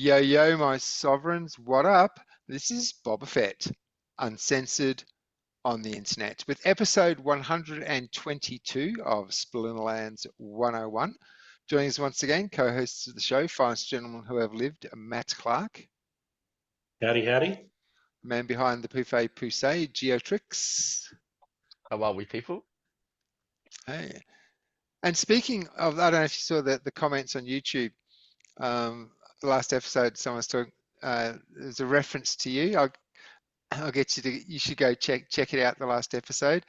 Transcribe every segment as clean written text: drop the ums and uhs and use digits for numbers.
Yo, yo, my sovereigns, what up? This is Boba Fett, uncensored on the internet, with episode 122 of Splinterlands 101. Joining us once again, co-hosts of the show, finest gentlemen who have lived, Matt Clark, Howdy, howdy. man behind the Pouffet Poussey, Geotrix. How are we, people? Hey. And speaking of, I don't know if you saw the comments on YouTube. The last episode, someone's talking. There's a reference to you. I'll get you to. You should go check it out. The last episode,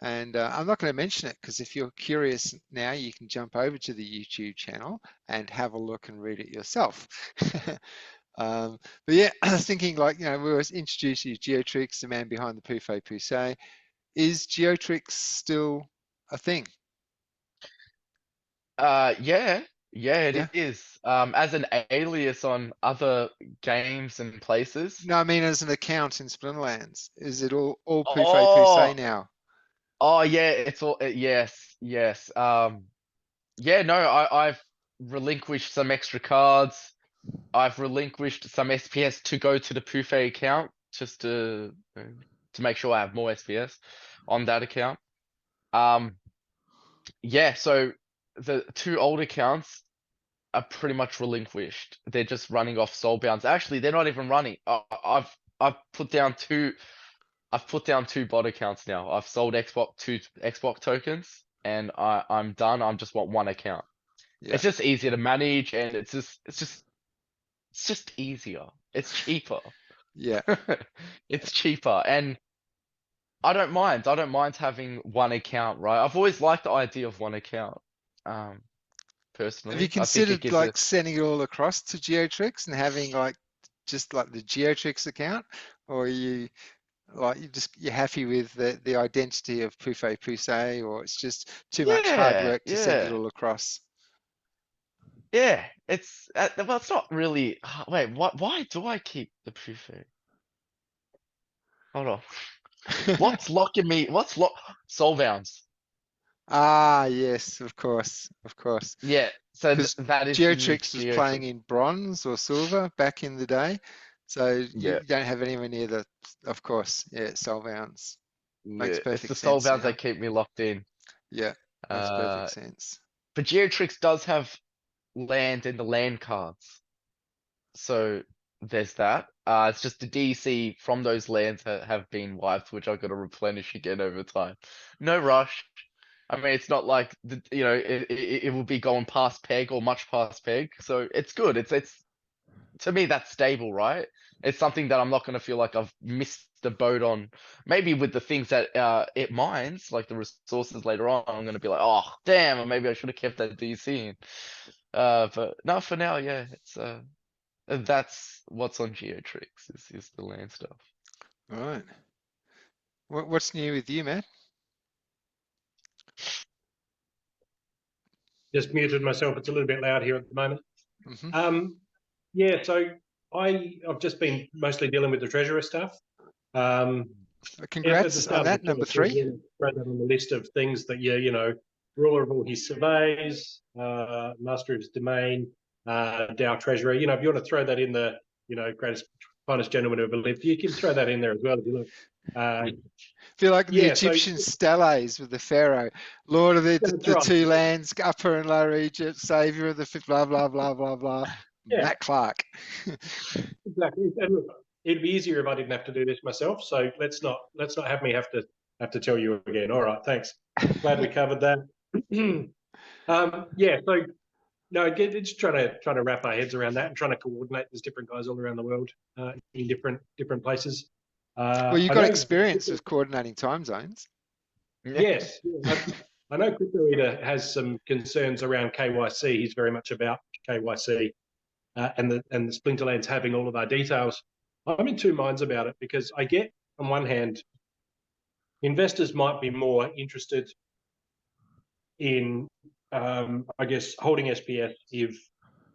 and I'm not going to mention it because if you're curious now, you can jump over to the YouTube channel and have a look and read it yourself. But yeah, I was thinking, like, we were introduced you to Geotrix, the man behind the Pouffet Poussey. Is Geotrix still a thing? Yeah, it is. As an alias on other games and places. No, I mean as an account in Splinterlands. Is it all Pouffet Oh, Poussey now? yeah, it's all yes. Yeah, no, I've relinquished some extra cards. I've relinquished some SPS to go to the Pouffet account just to make sure I have more SPS on that account. Yeah, so the two old accounts are pretty much relinquished. They're just running off soulbounds. Actually, they're not even running. I've put down two. I've put down two bot accounts now. I've sold two Xbox tokens, and I'm done. I just want one account. Yeah. It's just easier to manage, and it's just easier. It's cheaper. Yeah. It's cheaper, and I don't mind. I don't mind having one account, right? I've always liked the idea of one account. Personally, Have you I think it considered gives like sending it all across to Geotrix and having like just like the Geotrix account, or are you like you're happy with the identity of Pouffet Poussey, or it's just too much hard Yeah, work to send it all across? yeah. It's well, it's not really. Wait, what? Why do I keep the Pouffet? Hold on. What's locking me? What's Soulbounds? Ah, yes, of course, of course. Yeah. So Because that is the new Geotrix was Geotrix. playing in bronze or silver back in the day, so Yeah, you don't have anywhere near the, of course, yeah, Soulbounds. Makes yeah. It's the perfect sense Soulbounds now. that keep me locked in. Yeah, makes perfect Uh, sense. but Geotrix does have land in the land cards, so there's that. It's just the DC from those lands have been wiped, which I've got to replenish again over time. No rush. I mean, it's not like it will be going past peg or much past peg, so it's good. It's to me that's stable, right? It's something that I'm not going to feel like I've missed the boat on. Maybe with the things that it mines, like the resources later on, I'm going to be like, oh damn, or maybe I should have kept that DC in. But no, for now, yeah, it's that's what's on Geotrix is the land stuff. All right. What's new with you, Matt? Just muted myself. It's a little bit loud here at the moment. Mm-hmm. Yeah, so I've just been mostly dealing with the treasurer stuff. At the Congrats start on of that, the number show, I 3. wrote that on the list of things that ruler of all his surveys, master of his domain, Dow treasurer. If you want to throw that in the greatest finest gentleman who ever lived, you can throw that in there as well if you look. Feel like the Yeah, Egyptian steles with the pharaoh, lord of the right. two lands, Upper and Lower Egypt, savior of the fifth, blah blah blah blah blah. Yeah. Matt Clark. Exactly. And look, it'd be easier if I didn't have to do this myself. So let's not have me have to tell you again. All right, thanks. Glad we covered that. Yeah. So no, again, it's trying to wrap our heads around that and trying to coordinate. There's different guys all around the world in different places. Well, you've got experience with coordinating time zones. Yes. I know Crypto Eater has some concerns around KYC. He's very much about KYC and the Splinterlands having all of our details. I'm in two minds about it because I get, on one hand, investors might be more interested in, I guess, holding SPS if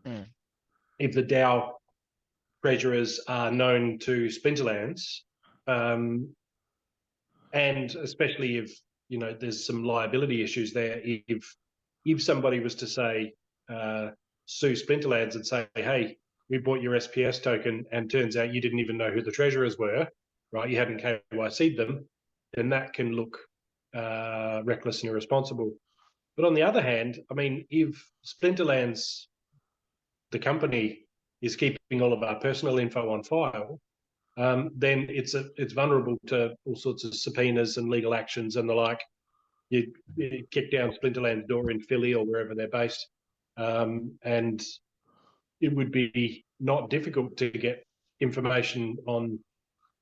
the DAO treasurers are known to Splinterlands, and especially if there's some liability issues there. If somebody was to say sue Splinterlands and say, hey, we bought your SPS token and turns out you didn't even know who the treasurers were, right? You hadn't KYC'd them, then that can look reckless and irresponsible. But on the other hand, I mean, if Splinterlands, the company, is keeping all of our personal info on file, then it's vulnerable to all sorts of subpoenas and legal actions and the like. You kick down Splinterland's door in Philly or wherever they're based, and it would be not difficult to get information on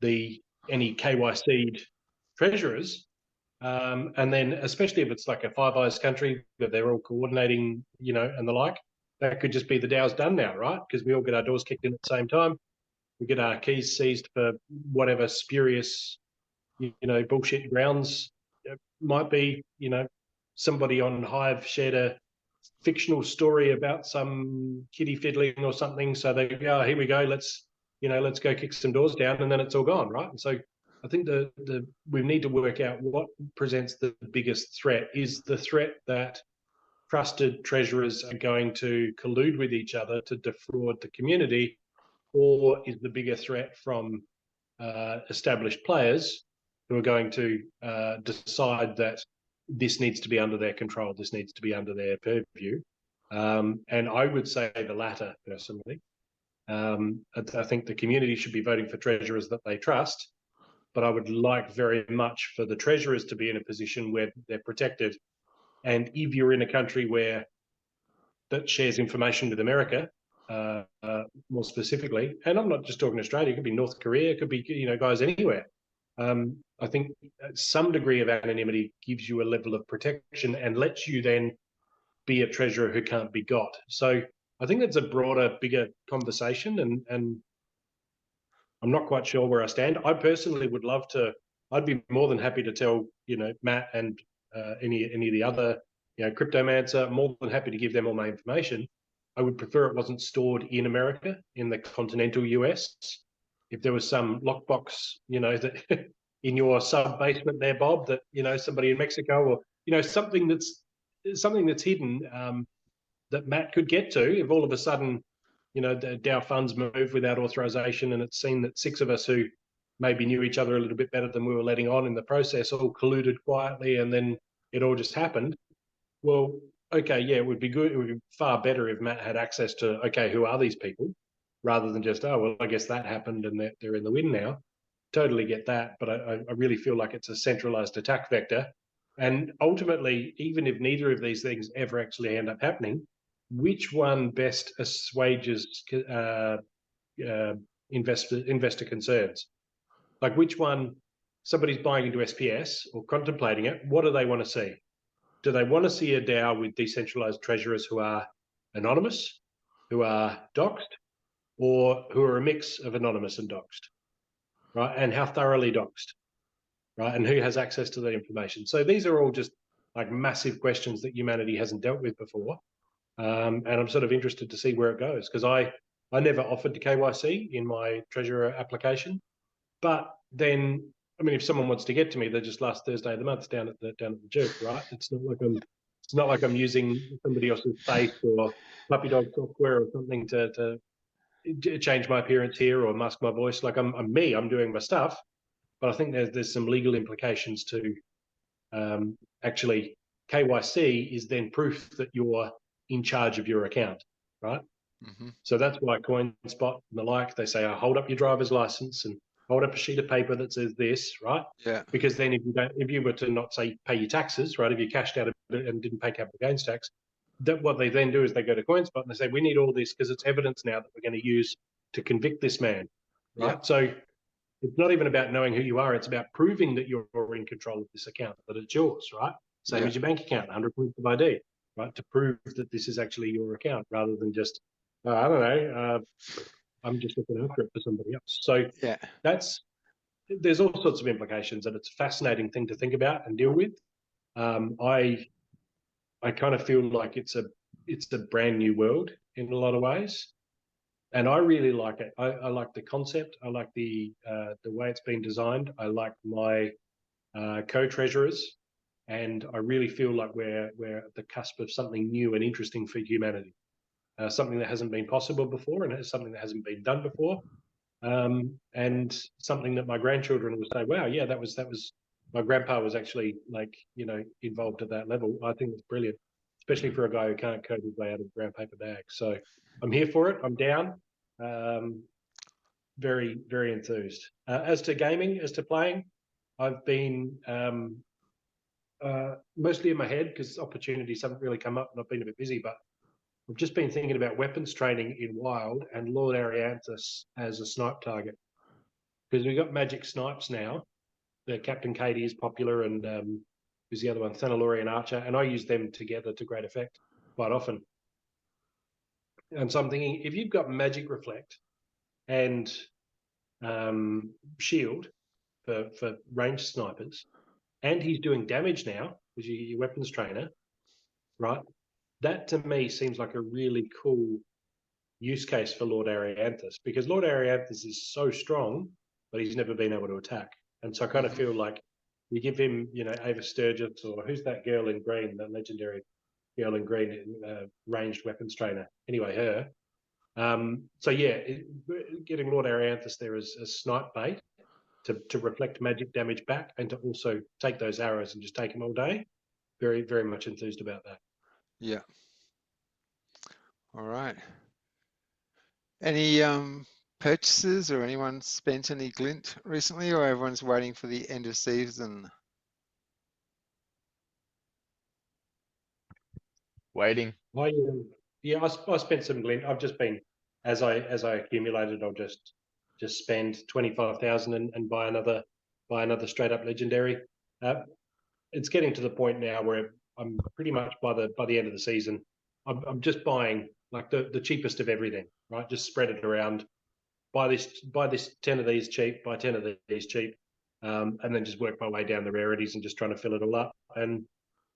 any KYC'd treasurers. And then, especially if it's like a Five Eyes country where they're all coordinating, and the like, that could just be the DAO's done now, right? Because we all get our doors kicked in at the same time. We get our keys seized for whatever spurious, bullshit grounds. It might be, somebody on Hive shared a fictional story about some kiddie fiddling or something. So they go, oh, here we go. Let's go kick some doors down, and then it's all gone, right? And so I think we need to work out what presents the biggest threat. Is the threat that trusted treasurers are going to collude with each other to defraud the community, or is the bigger threat from established players who are going to decide that this needs to be under their control, this needs to be under their purview? And I would say the latter, personally. I think the community should be voting for treasurers that they trust, but I would like very much for the treasurers to be in a position where they're protected. And if you're in a country that shares information with America, more specifically, and I'm not just talking Australia, it could be North Korea, it could be, guys anywhere. I think some degree of anonymity gives you a level of protection and lets you then be a treasurer who can't be got. So I think that's a broader, bigger conversation, and I'm not quite sure where I stand. I personally would love to. I'd be more than happy to tell Matt and any of the other Cryptomancer, more than happy to give them all my information. I would prefer it wasn't stored in America, in the continental US. If there was some lockbox, that in your sub basement there, Bob, that somebody in Mexico, or something that's hidden, that Matt could get to, if all of a sudden the DAO funds move without authorization, and it's seen that 6 of us who maybe knew each other a little bit better than we were letting on in the process all colluded quietly, and then it all just happened. Well, okay, yeah, it would be good. It would be far better if Matt had access to, okay, who are these people, rather than just, oh, well, I guess that happened and they're in the wind now. Totally get that, but I really feel like it's a centralized attack vector. And ultimately, even if neither of these things ever actually end up happening, which one best assuages investor concerns? Like, which one, somebody's buying into SPS or contemplating it, what do they want to see? Do they want to see a DAO with decentralized treasurers who are anonymous, who are doxed, or who are a mix of anonymous and doxed, right? And how thoroughly doxed, right? And who has access to that information? So these are all just like massive questions that humanity hasn't dealt with before. And I'm sort of interested to see where it goes, because I never offered to KYC in my treasurer application, but then, I mean, if someone wants to get to me, they're just last Thursday of the month down at the Juke, right? It's not like I'm using somebody else's face or puppy dog software or something to change my appearance here or mask my voice. Like I'm me, I'm doing my stuff, but I think there's some legal implications to actually KYC is then proof that you're in charge of your account, right? Mm-hmm. So that's why CoinSpot and the like, they say, hold up your driver's license and hold up a sheet of paper that says this, right? Yeah. Because then if you were to not say pay your taxes, right? If you cashed out and didn't pay capital gains tax, that what they then do is they go to CoinSpot and they say, we need all this because it's evidence now that we're going to use to convict this man, right? Yeah. So it's not even about knowing who you are. It's about proving that you're in control of this account, that it's yours, right? Same as your bank account, 100 points of ID, right? To prove that this is actually your account rather than just, I don't know, I'm just looking after it for somebody else. So Yeah. there's all sorts of implications, and it's a fascinating thing to think about and deal with. I kind of feel like it's a brand new world in a lot of ways, and I really like it. I like the concept. I like the way it's been designed. I like my co-treasurers, and I really feel like we're at the cusp of something new and interesting for humanity. something that hasn't been possible before, and something that hasn't been done before, and something that my grandchildren will say, "Wow, yeah, that was my grandpa was actually like involved at that level." I think it's brilliant, especially for a guy who can't code his way out of brown paper bags. So I'm here for it. I'm down. Very, very enthused. As to gaming, as to playing, I've been mostly in my head because opportunities haven't really come up and I've been a bit busy, but I've just been thinking about weapons training in Wild and Lord Arianthus as a snipe target, because we've got magic snipes now. The Captain Katie is popular, and who's the other one? Thanalorian Archer, and I use them together to great effect quite often. And so I'm thinking, if you've got Magic Reflect and Shield for ranged snipers, and he's doing damage now because you're your weapons trainer, right? That to me seems like a really cool use case for Lord Arianthus, because Lord Arianthus is so strong, but he's never been able to attack. And so I kind of feel like you give him, Ava Sturgis, or who's that girl in green, that legendary girl in green, ranged weapons trainer. Anyway, her. So yeah, getting Lord Arianthus there as snipe bait to reflect magic damage back, and to also take those arrows and just take them all day. Very, very much enthused about that. Yeah. All right. Any purchases, or anyone spent any glint recently, or everyone's waiting for the end of season? Waiting. I spent some glint. I've just been, as I accumulated, I'll just spend 25,000 and buy another straight up legendary. It's getting to the point now where I'm pretty much by the end of the season, I'm just buying like the cheapest of everything, right? Just spread it around. Buy this 10 of these cheap, buy 10 of these cheap, and then just work my way down the rarities and just trying to fill it all up. And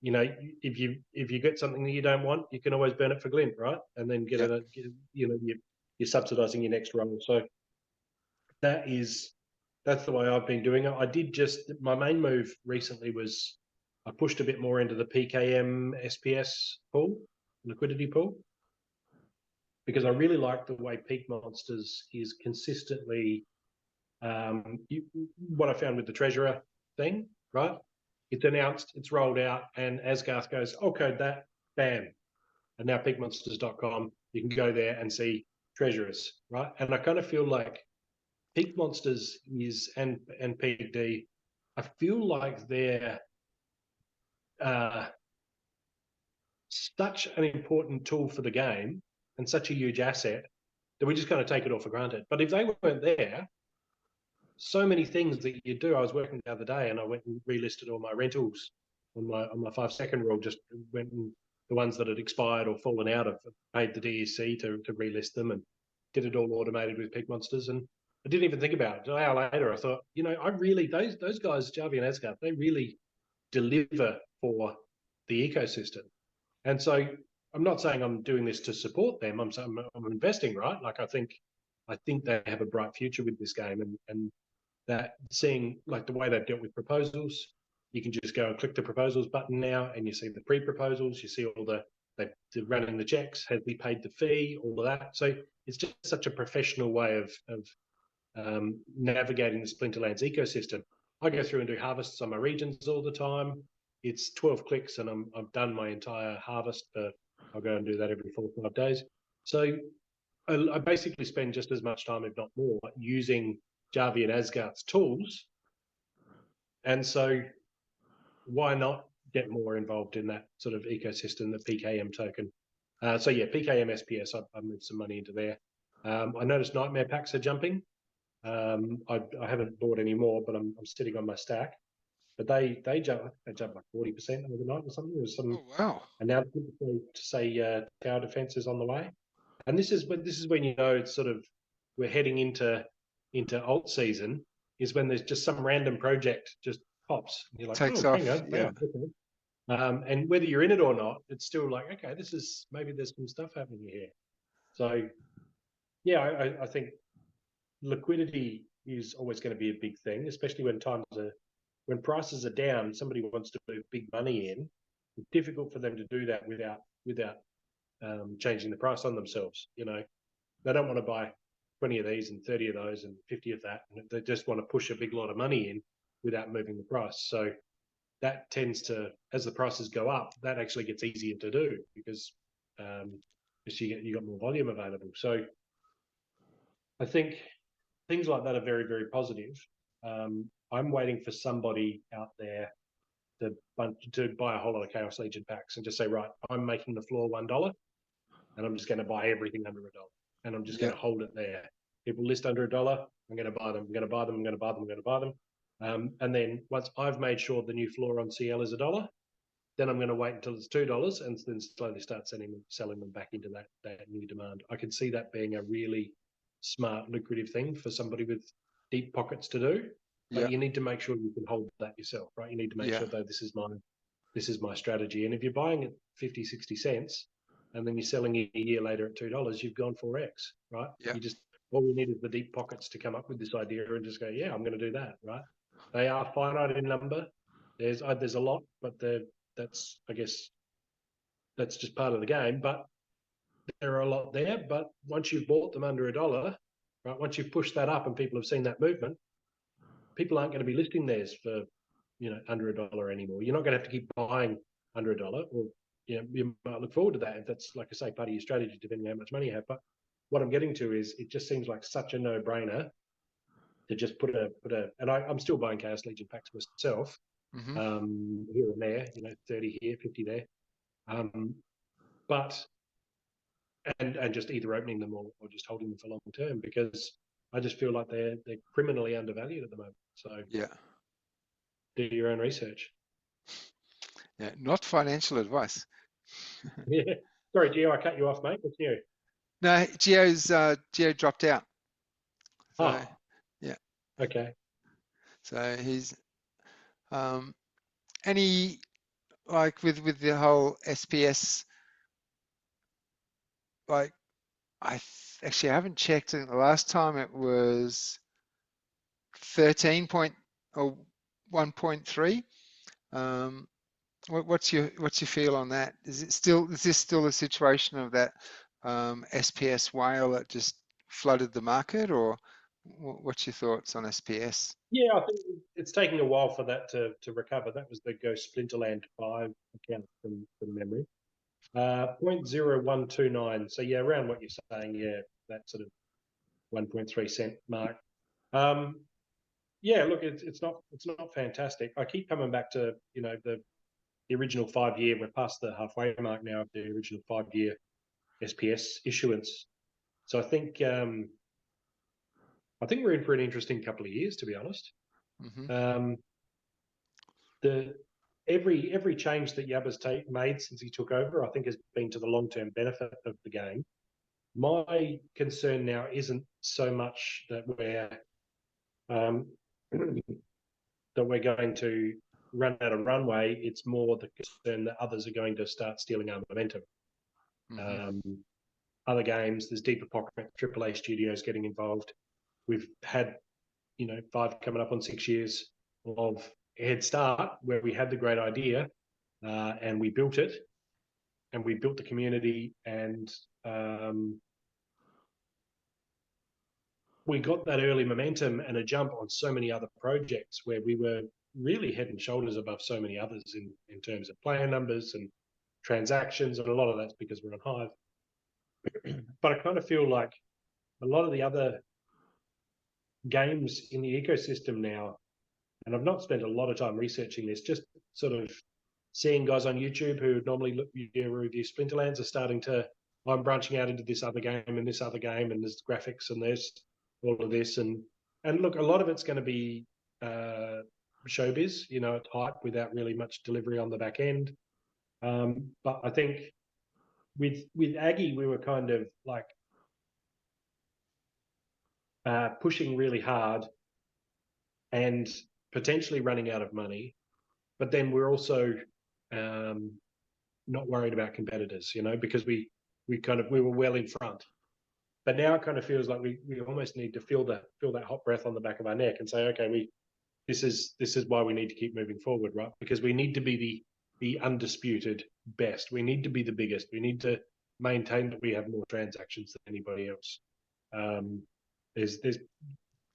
if you get something that you don't want, you can always burn it for glint, right? And then get Yep. it. You're subsidising your next roll. So that's the way I've been doing it. I did my main move recently was I pushed a bit more into the PKM SPS pool, liquidity pool, because I really like the way Peak Monsters is consistently what I found with the Treasurer thing, right? It's announced, it's rolled out, and Asgarth goes, I'll code that, bam. And now peakmonsters.com, you can go there and see Treasurers, right? And I kind of feel like Peak Monsters and Peak D, I feel like they're such an important tool for the game and such a huge asset that we just kind of take it all for granted. But if they weren't there, so many things that you do. I was working the other day and I went and relisted all my rentals on my 5-second rule. Just went and the ones that had expired or fallen out of, paid the DEC to relist them, and did it all automated with Peak Monsters. And I didn't even think about it. An hour later, I thought, I really, those guys, Jarvie and Asgard, they really deliver for the ecosystem. And so I'm not saying I'm doing this to support them. I'm investing, right? Like I think they have a bright future with this game, and that seeing like the way they've dealt with proposals, you can just go and click the proposals button now, and you see the pre-proposals, you see all they're running the checks, has he paid the fee, all of that. So it's just such a professional way of navigating the Splinterlands ecosystem. I go through and do harvests on my regions all the time. It's 12 clicks and I've done my entire harvest. I'll go and do that every 4 or 5 days. So I basically spend just as much time, if not more, using Jarvie and Asgard's tools. And so why not get more involved in that sort of ecosystem, the PKM token? So yeah, PKM SPS, I moved some money into there. I noticed Nightmare packs are jumping. I haven't bought any more, but I'm sitting on my stack. But they jumped like 40% overnight or something. There was some announcement to say tower defense is on the way. And this is when it's sort of we're heading into alt season, is when there's just some random project just pops. And you're like, Takes oh, off. hang on, Yeah. okay. And whether you're in it or not, it's still like, okay, maybe there's some stuff happening here. So yeah, I think liquidity is always going to be a big thing, especially when prices are down. Somebody wants to move big money in. It's difficult for them to do that without changing the price on themselves. You know, they don't want to buy 20 of these and 30 of those and 50 of that. And they just want to push a big lot of money in without moving the price. So that tends to, as the prices go up, that actually gets easier to do because you got more volume available. So I think things like that are very, very positive. I'm waiting for somebody out there to buy a whole lot of Chaos Legion packs and just say, right, I'm making the floor $1 and I'm just going to buy everything under $1 and I'm just going to hold it there. People list under $1, I'm going to buy them, I'm going to buy them, I'm going to buy them, I'm going to buy them. And then once I've made sure the new floor on CL is $1, then I'm going to wait until it's $2 and then slowly start selling them back into that new demand. I can see that being a really smart, lucrative thing for somebody with deep pockets to do. But you need to make sure you can hold that yourself, right? You need to make sure that this is my strategy. And if you're buying at 50, 60 cents and then you're selling it a year later at $2, you've gone 4x, right? You just, all we need is the deep pockets to come up with this idea and just go, yeah, I'm going to do that, right? They are finite in number. There's a lot, but that's, I guess, that's just part of the game. But there are a lot there. But once you've bought them under $1, right? Once you've pushed that up and people have seen that movement, people aren't going to be listing theirs for, under $1 anymore. You're not going to have to keep buying under $1, or you might look forward to that if that's, like I say, part of your strategy, depending on how much money you have. But what I'm getting to is, it just seems like such a no-brainer to just put a. And I'm still buying Chaos Legion packs myself, here and there, 30 here, 50 there, but and just either opening them or just holding them for long term, because I just feel like they're criminally undervalued at the moment. So do your own research. Yeah, not financial advice. Yeah. Sorry, Gio, I cut you off, mate. What's new? No, Gio dropped out. So, yeah. Okay. So he's any, like with the whole SPS, like actually I haven't checked it. The last time it was 13 point or 1.3. What's your feel on that? Is this still a situation of that SPS whale that just flooded the market, or what's your thoughts on SPS? Yeah, I think it's taking a while for that to recover. That was the Go Splinterland 5 account from memory. 0.0129. So yeah, around what you're saying, yeah, that sort of 1.3 cent mark. Yeah, look, it's not fantastic. I keep coming back to the original 5-year. We're past the halfway mark now of the original 5-year SPS issuance. So I think we're in for an interesting couple of years, to be honest. Every change that Yabba's made since he took over, I think, has been to the long-term benefit of the game. My concern now isn't so much that we're going to run out of runway. It's more the concern that others are going to start stealing our momentum. Other games, there's deeper pocket, AAA studios getting involved. We've had 5 coming up on 6 years of head start where we had the great idea and we built it and we built the community, and we got that early momentum and a jump on so many other projects where we were really head and shoulders above so many others in terms of player numbers and transactions, and a lot of that's because we're on Hive. But I kind of feel like a lot of the other games in the ecosystem now, and I've not spent a lot of time researching this, just sort of seeing guys on YouTube who would normally review Splinterlands are starting to, I'm branching out into this other game and this other game, and there's graphics and there's all of this. And look, a lot of it's going to be showbiz, it's hype without really much delivery on the back end. But I think with Aggie, we were kind of like pushing really hard and potentially running out of money. But then we're also not worried about competitors, because we were well in front. But now it kind of feels like we almost need to feel that hot breath on the back of our neck and say, okay, this is why we need to keep moving forward, right? Because we need to be the undisputed best. We need to be the biggest. We need to maintain that we have more transactions than anybody else.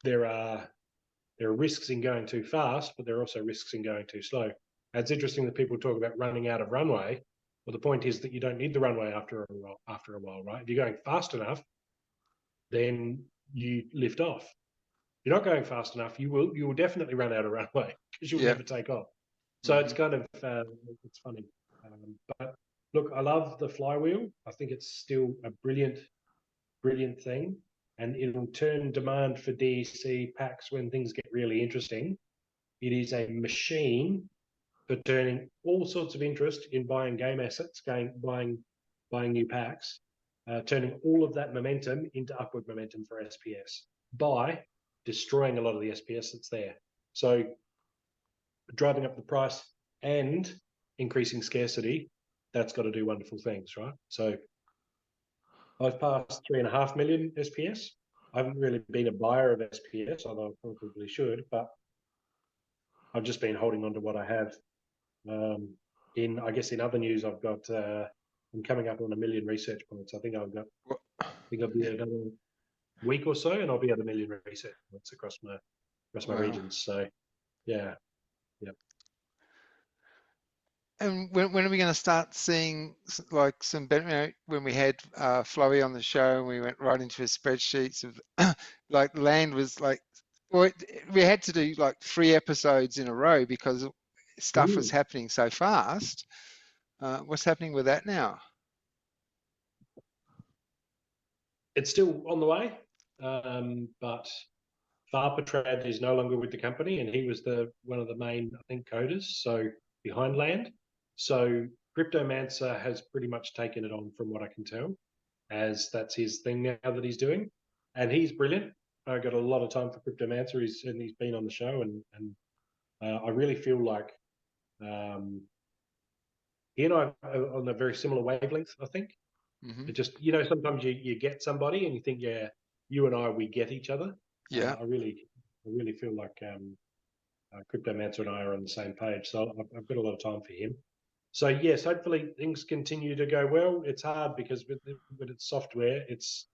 There are risks in going too fast, but there are also risks in going too slow. And it's interesting that people talk about running out of runway. Well, the point is that you don't need the runway after a while, right? If you're going fast enough, then you lift off. If you're not going fast enough, you will definitely run out of runway because you'll Yeah. never take off. So it's kind of it's funny. But look, I love the flywheel. I think it's still a brilliant thing, and it'll turn demand for DEC packs when things get really interesting. It is a machine for turning all sorts of interest in buying game assets, buying new packs, turning all of that momentum into upward momentum for SPS by destroying a lot of the SPS that's there. So driving up the price and increasing scarcity, that's got to do wonderful things, right? So I've passed 3.5 million SPS. I haven't really been a buyer of SPS, although I probably should, but I've just been holding on to what I have. I guess in other news, I've got I'm coming up on 1 million research points. I think I'll be another week or so, and I'll be at 1 million research points across my regions. So yeah. And when are we going to start seeing like some benefit? When we had Flowey on the show and we went right into his spreadsheets of like land was like, well, we had to do like 3 episodes in a row because stuff was happening so fast. What's happening with that now? It's still on the way, but Farpatrad is no longer with the company, and he was one of the main, I think, coders, so behind land. So Cryptomancer has pretty much taken it on, from what I can tell, as that's his thing now that he's doing, and he's brilliant. I got a lot of time for Cryptomancer. He's been on the show, and I really feel like he and I are on a very similar wavelength, I think. Mm-hmm. It just, sometimes you get somebody and you think, yeah, you and we get each other. Yeah. I really feel like Cryptomancer and I are on the same page. So I've got a lot of time for him. So yes, hopefully things continue to go well. It's hard because with its software, it's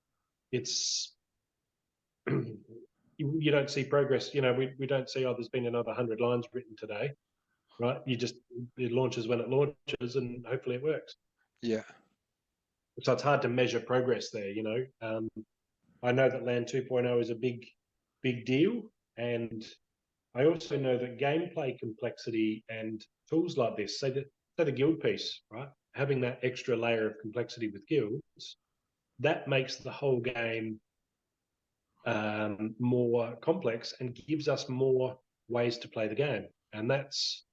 you don't see progress. We don't see, there's been another 100 lines written today, right? It launches when it launches, and hopefully it works. Yeah. So it's hard to measure progress there. I know that Land 2.0 is a big deal, and I also know that gameplay complexity and tools like this, say the guild piece, right? Having that extra layer of complexity with guilds, that makes the whole game more complex and gives us more ways to play the game. And that's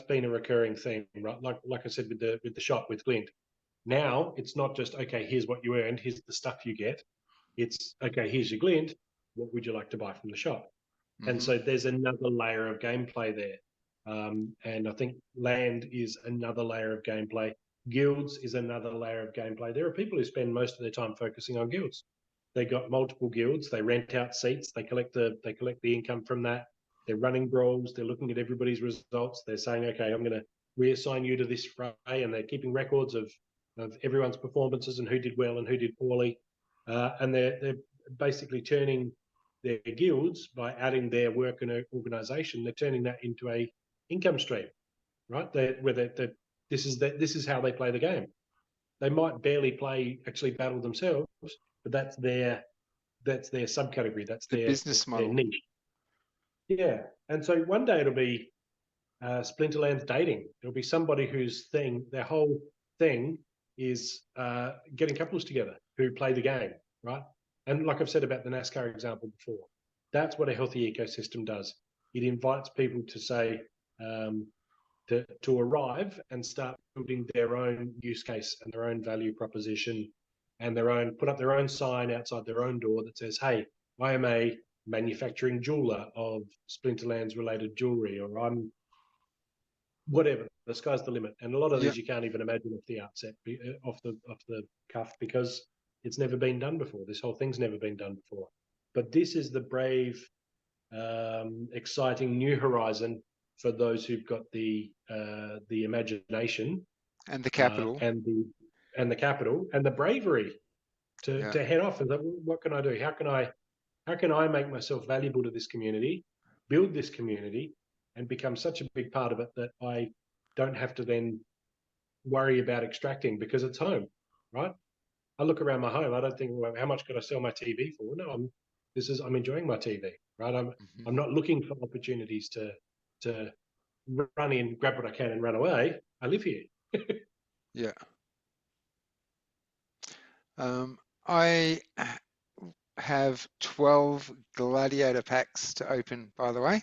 been a recurring theme, right? Like I said with the shop with Glint. Now it's not just, okay, here's what you earned, here's the stuff you get. It's, okay, here's your Glint. What would you like to buy from the shop? Mm-hmm. And so there's another layer of gameplay there. And I think land is another layer of gameplay. Guilds is another layer of gameplay. There are people who spend most of their time focusing on guilds. They got multiple guilds. They rent out seats. They collect the income from that. They're running brawls. They're looking at everybody's results. They're saying, okay, I'm going to reassign you to this fray, and they're keeping records of everyone's performances and who did well and who did poorly. And they're basically turning their guilds, by adding their work and organisation, they're turning that into a income stream, right? This is how they play the game. They might barely actually battle themselves, but that's their subcategory. That's the their business model. their niche. Yeah, and so one day it'll be Splinterlands dating. It'll be somebody their whole thing is getting couples together who play the game, right? And like I've said about the NASCAR example before, that's what a healthy ecosystem does. It invites people to say, to arrive and start building their own use case and their own value proposition, and put up their own sign outside their own door that says, hey, I am a manufacturing jeweler of Splinterlands related jewelry, or I'm whatever. The sky's the limit. And a lot of these you can't even imagine off the outset, off the cuff, because it's never been done before. This whole thing's never been done before. But this is the brave, exciting new horizon for those who've got the imagination and the capital and and the capital and the bravery to head off and say, what can I do? How can I make myself valuable to this community, build this community, and become such a big part of it that I don't have to then worry about extracting because it's home, right? I look around my home. I don't think, well, how much could I sell my TV for? No, I'm enjoying my TV, right? I'm not looking for opportunities to run in, grab what I can, and run away. I live here. Yeah. I have 12 Gladiator packs to open, by the way.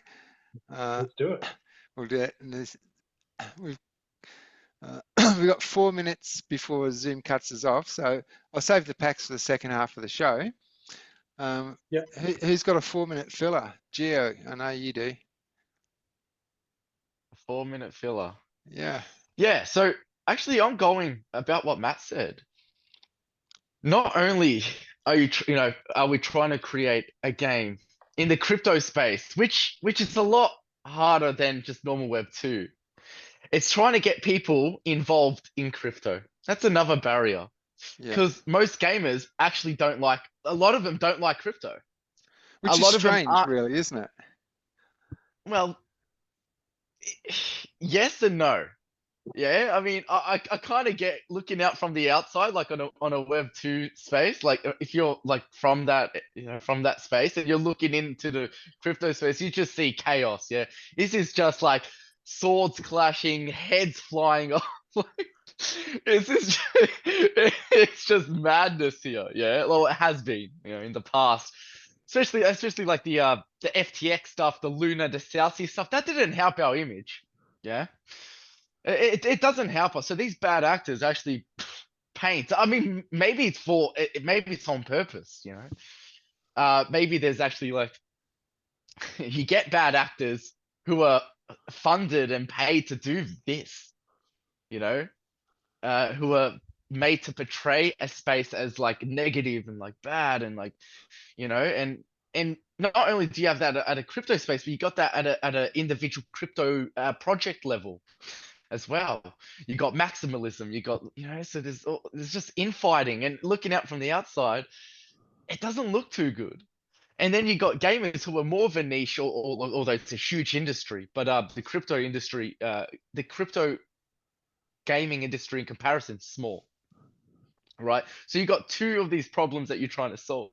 Let's do it. We'll do it. And we've we've got 4 minutes before Zoom cuts us off, so I'll save the packs for the second half of the show. Who's got a 4-minute filler? Gio, I know you do. 4-minute filler. Yeah. Yeah, so actually I'm going about what Matt said. Not only are are we trying to create a game in the crypto space, which is a lot harder than just normal Web 2. It's trying to get people involved in crypto. That's another barrier. Because most gamers actually don't like, a lot of them don't like crypto. Which is strange, really, isn't it? Well, yes and no. Yeah, I mean, I kind of get looking out from the outside, like on a Web 2 space. Like if you're like from that, from that space, and you're looking into the crypto space, you just see chaos. Yeah, this is just like swords clashing, heads flying off. It's just madness here. Yeah, well, it has been, in the past. Especially like the FTX stuff, the Luna, the Celsius stuff. That didn't help our image. Yeah. It doesn't help us. So these bad actors actually paint. I mean, maybe it's on purpose, Maybe there's actually like you get bad actors who are funded and paid to do this, who are made to portray a space as like negative and like bad and like, and not only do you have that at a crypto space, but you got that at a individual crypto project level as well. You got maximalism, you got, so there's just infighting and looking out from the outside, it doesn't look too good. And then you got gamers who are more of a niche, although it's a huge industry, but the crypto industry, the crypto gaming industry in comparison is small, right? So you got two of these problems that you're trying to solve.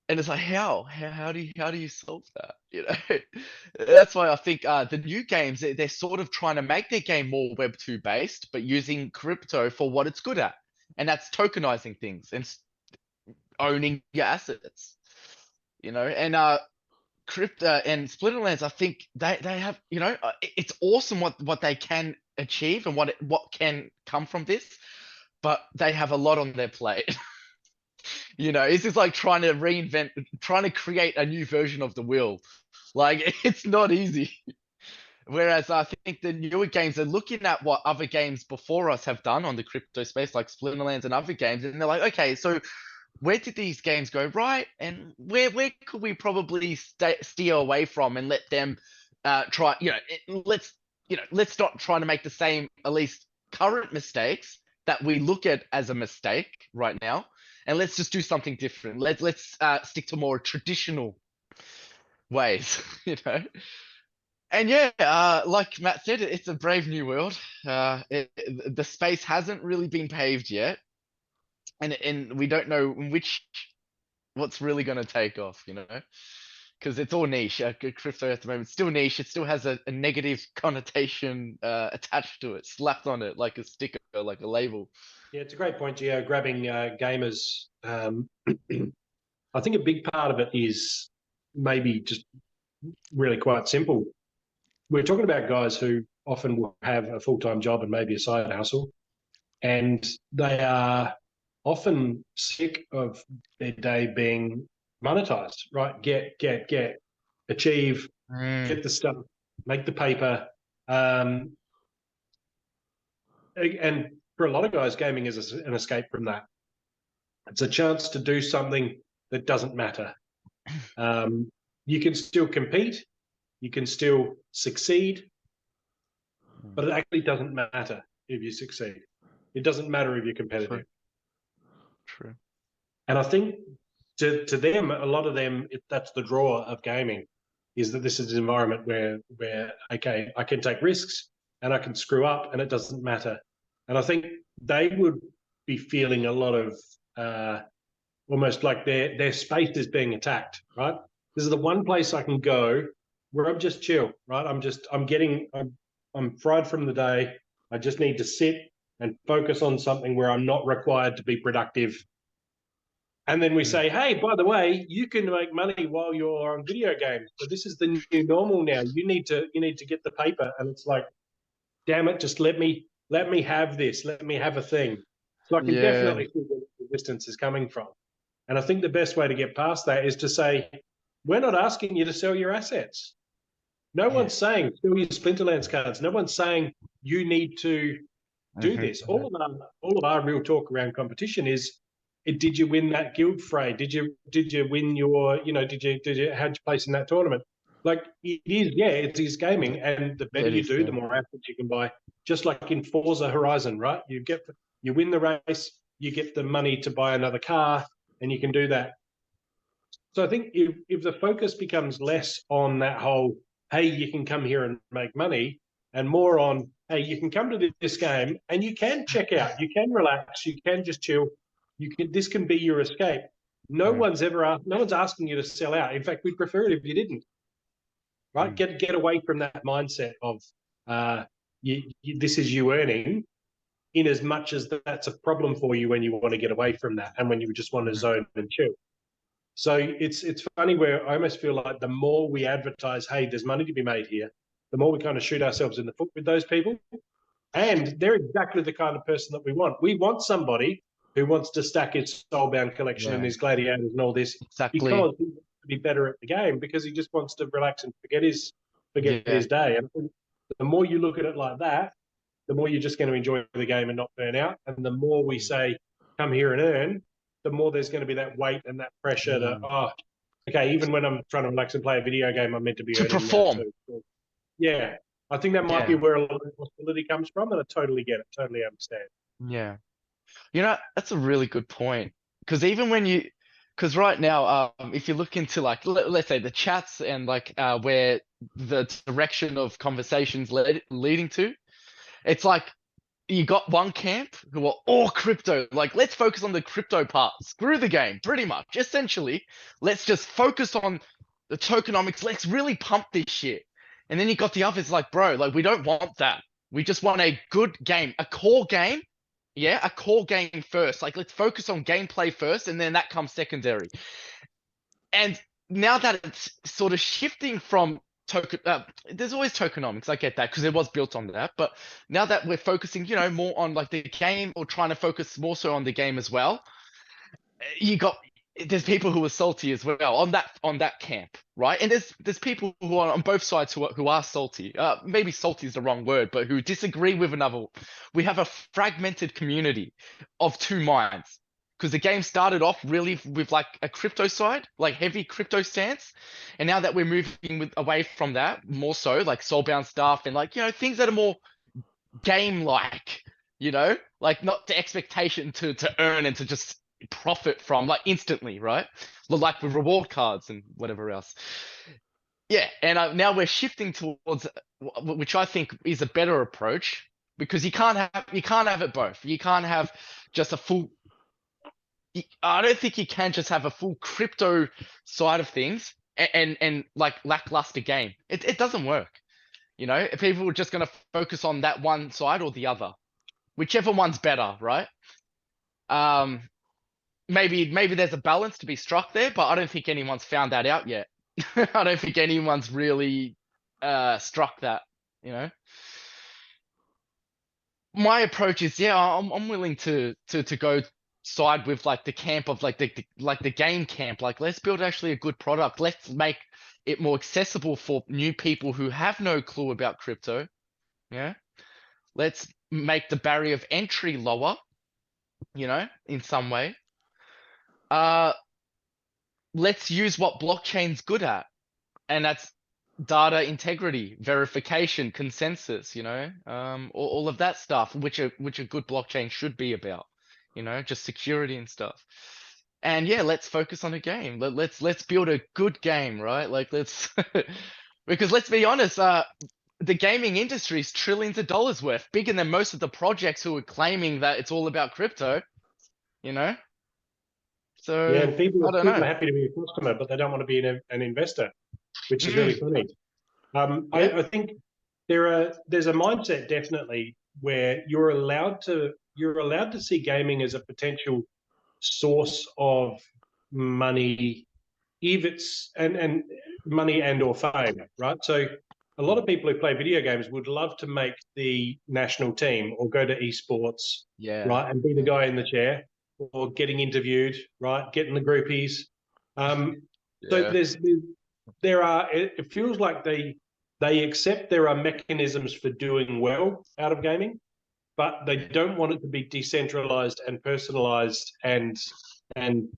And it's like, how do you solve that? That's why I think the new games, they're sort of trying to make their game more Web 2 based, but using crypto for what it's good at, and that's tokenizing things and owning your assets. And crypto and Splinterlands, I think they have, it's awesome what they can achieve and what can come from this, but they have a lot on their plate. It's just like trying to create a new version of the wheel. Like it's not easy. Whereas I think the newer games are looking at what other games before us have done on the crypto space, like Splinterlands and other games, and they're like, okay, so where did these games go right, and where could we probably steer away from and let them try? Let's not try to make the same, at least current mistakes that we look at as a mistake right now, and let's just do something different. Let's stick to more traditional ways, And yeah, like Matt said, it's a brave new world. The space hasn't really been paved yet, and we don't know what's really going to take off, because it's all niche. Crypto at the moment, still niche. It still has a negative connotation attached to it, slapped on it like a sticker, like a label. Yeah, it's a great point, Gio. Grabbing gamers. I think a big part of it is maybe just really quite simple. We're talking about guys who often will have a full-time job and maybe a side hustle, and they are often sick of their day being monetized, right? Get, achieve, get the stuff, make the paper. And for a lot of guys, gaming is an escape from that. It's a chance to do something that doesn't matter. You can still compete, you can still succeed, but it actually doesn't matter if you succeed. It doesn't matter if you're competitive. True. And I think to them, a lot of them, that's the draw of gaming, is that this is an environment where okay, I can take risks and I can screw up and it doesn't matter. And I think they would be feeling a lot of almost like their space is being attacked, right? This is the one place I can go where I'm just chill, right? I'm fried from the day. I just need to sit and focus on something where I'm not required to be productive. And then we say, hey, by the way, you can make money while you're on video games. So this is the new normal now. You need to get the paper. And it's like, damn it, just let me have this. Let me have a thing. So I can definitely see where the resistance is coming from. And I think the best way to get past that is to say, we're not asking you to sell your assets. No one's saying sell your Splinterlands cards. No one's saying you need to do this. All of our real talk around competition is, did you win that guild fray? Did you win your, did you how'd you place in that tournament? Like it is gaming, and the better you do, the more assets you can buy. Just like in Forza Horizon, right? You win the race, you get the money to buy another car, and you can do that. So I think if the focus becomes less on that whole, hey, you can come here and make money, and more on, hey, you can come to this game and you can check out, you can relax, you can just chill, this can be your escape. No one's asking you to sell out. In fact, we'd prefer it if you didn't. Right? Get away from that mindset of this is you earning, in as much as that's a problem for you when you want to get away from that and when you just want to zone and chill. So it's funny where I almost feel like the more we advertise, hey, there's money to be made here, the more we kind of shoot ourselves in the foot with those people. And they're exactly the kind of person that we want. We want somebody who wants to stack his Soulbound collection and his Gladiators and all this because he wants to be better at the game, because he just wants to relax and forget his day. And the more you look at it like that, the more you're just going to enjoy the game and not burn out. And the more we say, come here and earn, the more there's going to be that weight and that pressure to, okay, even when I'm trying to relax and play a video game, I'm meant to be earning perform. That too. So, yeah, I think that might be where a lot of the hostility comes from, and I totally get it, totally understand. Yeah. That's a really good point. Because even because right now, if you look into like, let's say the chats and like where the direction of conversations leading to, it's like, you got one camp who are all crypto. Like, let's focus on the crypto part. Screw the game, pretty much. Essentially, let's just focus on the tokenomics. Let's really pump this shit. And then you got the others like, bro, like, we don't want that. We just want a good game, a core game. Yeah, a core game first. Like, let's focus on gameplay first, and then that comes secondary. And now that it's sort of shifting from there's always tokenomics, I get that, because it was built on that, but now that we're focusing more on like the game, or trying to focus more so on the game as well, there's people who are salty as well on that camp, right? And there's people who are on both sides who are salty. Maybe salty is the wrong word, but who disagree with another. We have a fragmented community of two minds, because the game started off really with like a crypto side, like heavy crypto stance, and now that we're moving away from that, more so like soulbound stuff and like things that are more game-like, like not the expectation to earn and to just profit from like instantly, right? Like with reward cards and whatever else. Yeah, and now we're shifting towards, which I think is a better approach, because you can't have it both. You can't have just a full. I don't think you can just have a full crypto side of things and like lackluster game. It doesn't work. People are just going to focus on that one side or the other, whichever one's better, right? Maybe there's a balance to be struck there, but I don't think anyone's found that out yet. I don't think anyone's really struck that. My approach is, I'm willing to go side with like the camp of like the game camp. Like, let's build actually a good product. Let's make it more accessible for new people who have no clue about crypto. Yeah. Let's make the barrier of entry lower, in some way. Let's use what blockchain's good at. And that's data integrity, verification, consensus, all of that stuff, which a good blockchain should be about, just security and stuff. And yeah, let's focus on a game. Let's build a good game, right? Like let's because let's be honest, the gaming industry is trillions of dollars worth, bigger than most of the projects who are claiming that it's all about crypto, you know? Yeah, So and people I are don't people know. are happy to be a customer, but they don't want to be an investor, which is really Mm, funny. yeah. I think there's a mindset definitely where you're allowed to see gaming as a potential source of money, if it's and money and or fame, right? So a lot of people who play video games would love to make the national team or go to esports, Yeah. right, and be the guy in the chair or getting interviewed, right, getting the groupies. So Yeah. it feels like they accept there are mechanisms for doing well out of gaming, but they don't want it to be decentralized and personalized and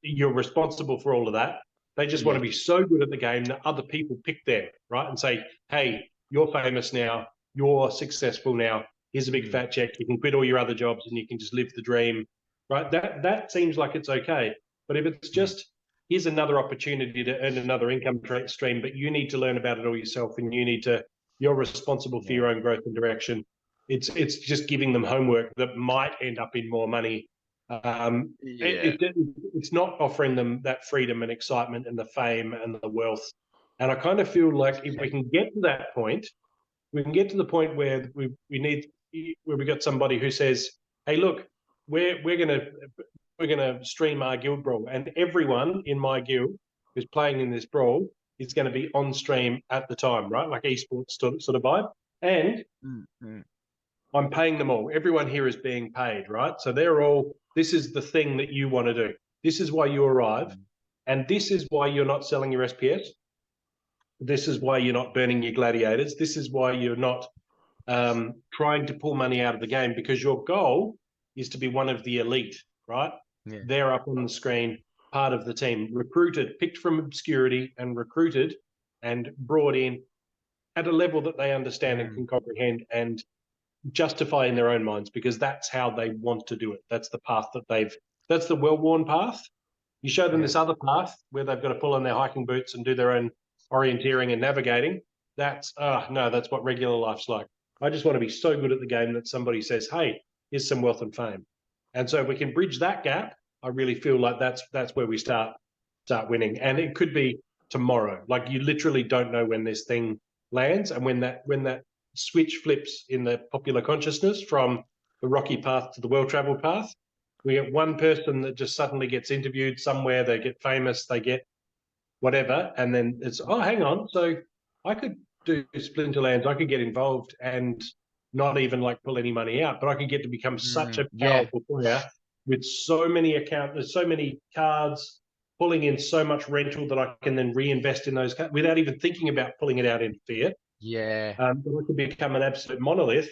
you're responsible for all of that. They just want Yeah. to be so good at the game that other people pick them, right? And say, hey, you're famous now, you're successful now, here's a big Mm, fat check, you can quit all your other jobs and you can just live the dream, right? That seems like it's okay. But if it's mm, just here's another opportunity to earn another income stream, but you need to learn about it all yourself and you're responsible for yeah. your own growth and direction. It's just giving them homework that might end up in more money. Yeah. It's not offering them that freedom and excitement and the fame and the wealth. And I kind of feel like if we can get to that point, we can get to the point where we got somebody who says, "Hey, look, we're gonna stream our guild brawl, and everyone in my guild who's playing in this brawl is going to be on stream at the time, right? Like esports sort of vibe, and Mm, mm, I'm paying them all. Everyone here is being paid, right? So this is the thing that you want to do. This is why you arrive. mm, And this is why you're not selling your SPS. This is why you're not burning your gladiators. This is why you're not trying to pull money out of the game, because your goal is to be one of the elite, right? yeah. They're up on the screen, part of the team, recruited, picked from obscurity and recruited and brought in at a level that they understand and Mm, can comprehend and justify in their own minds, because that's how they want to do it. That's the path that's the well-worn path. You show them yeah. this other path where they've got to pull on their hiking boots and do their own orienteering and navigating. No, that's what regular life's like. I just want to be so good at the game that somebody says, hey, here's some wealth and fame. And so if we can bridge that gap, I really feel like that's where we start winning. And it could be tomorrow. Like you literally don't know when this thing lands and when that switch flips in the popular consciousness from the rocky path to the well-traveled path. We get one person that just suddenly gets interviewed somewhere, they get famous, they get whatever, and then it's, oh, hang on, so I could do Splinterlands, I could get involved and not even like pull any money out, but I could get to become such a Yeah. powerful player with so many accounts, so many cards, pulling in so much rental that I can then reinvest in those cards without even thinking about pulling it out into fiat. Yeah. But I could become an absolute monolith.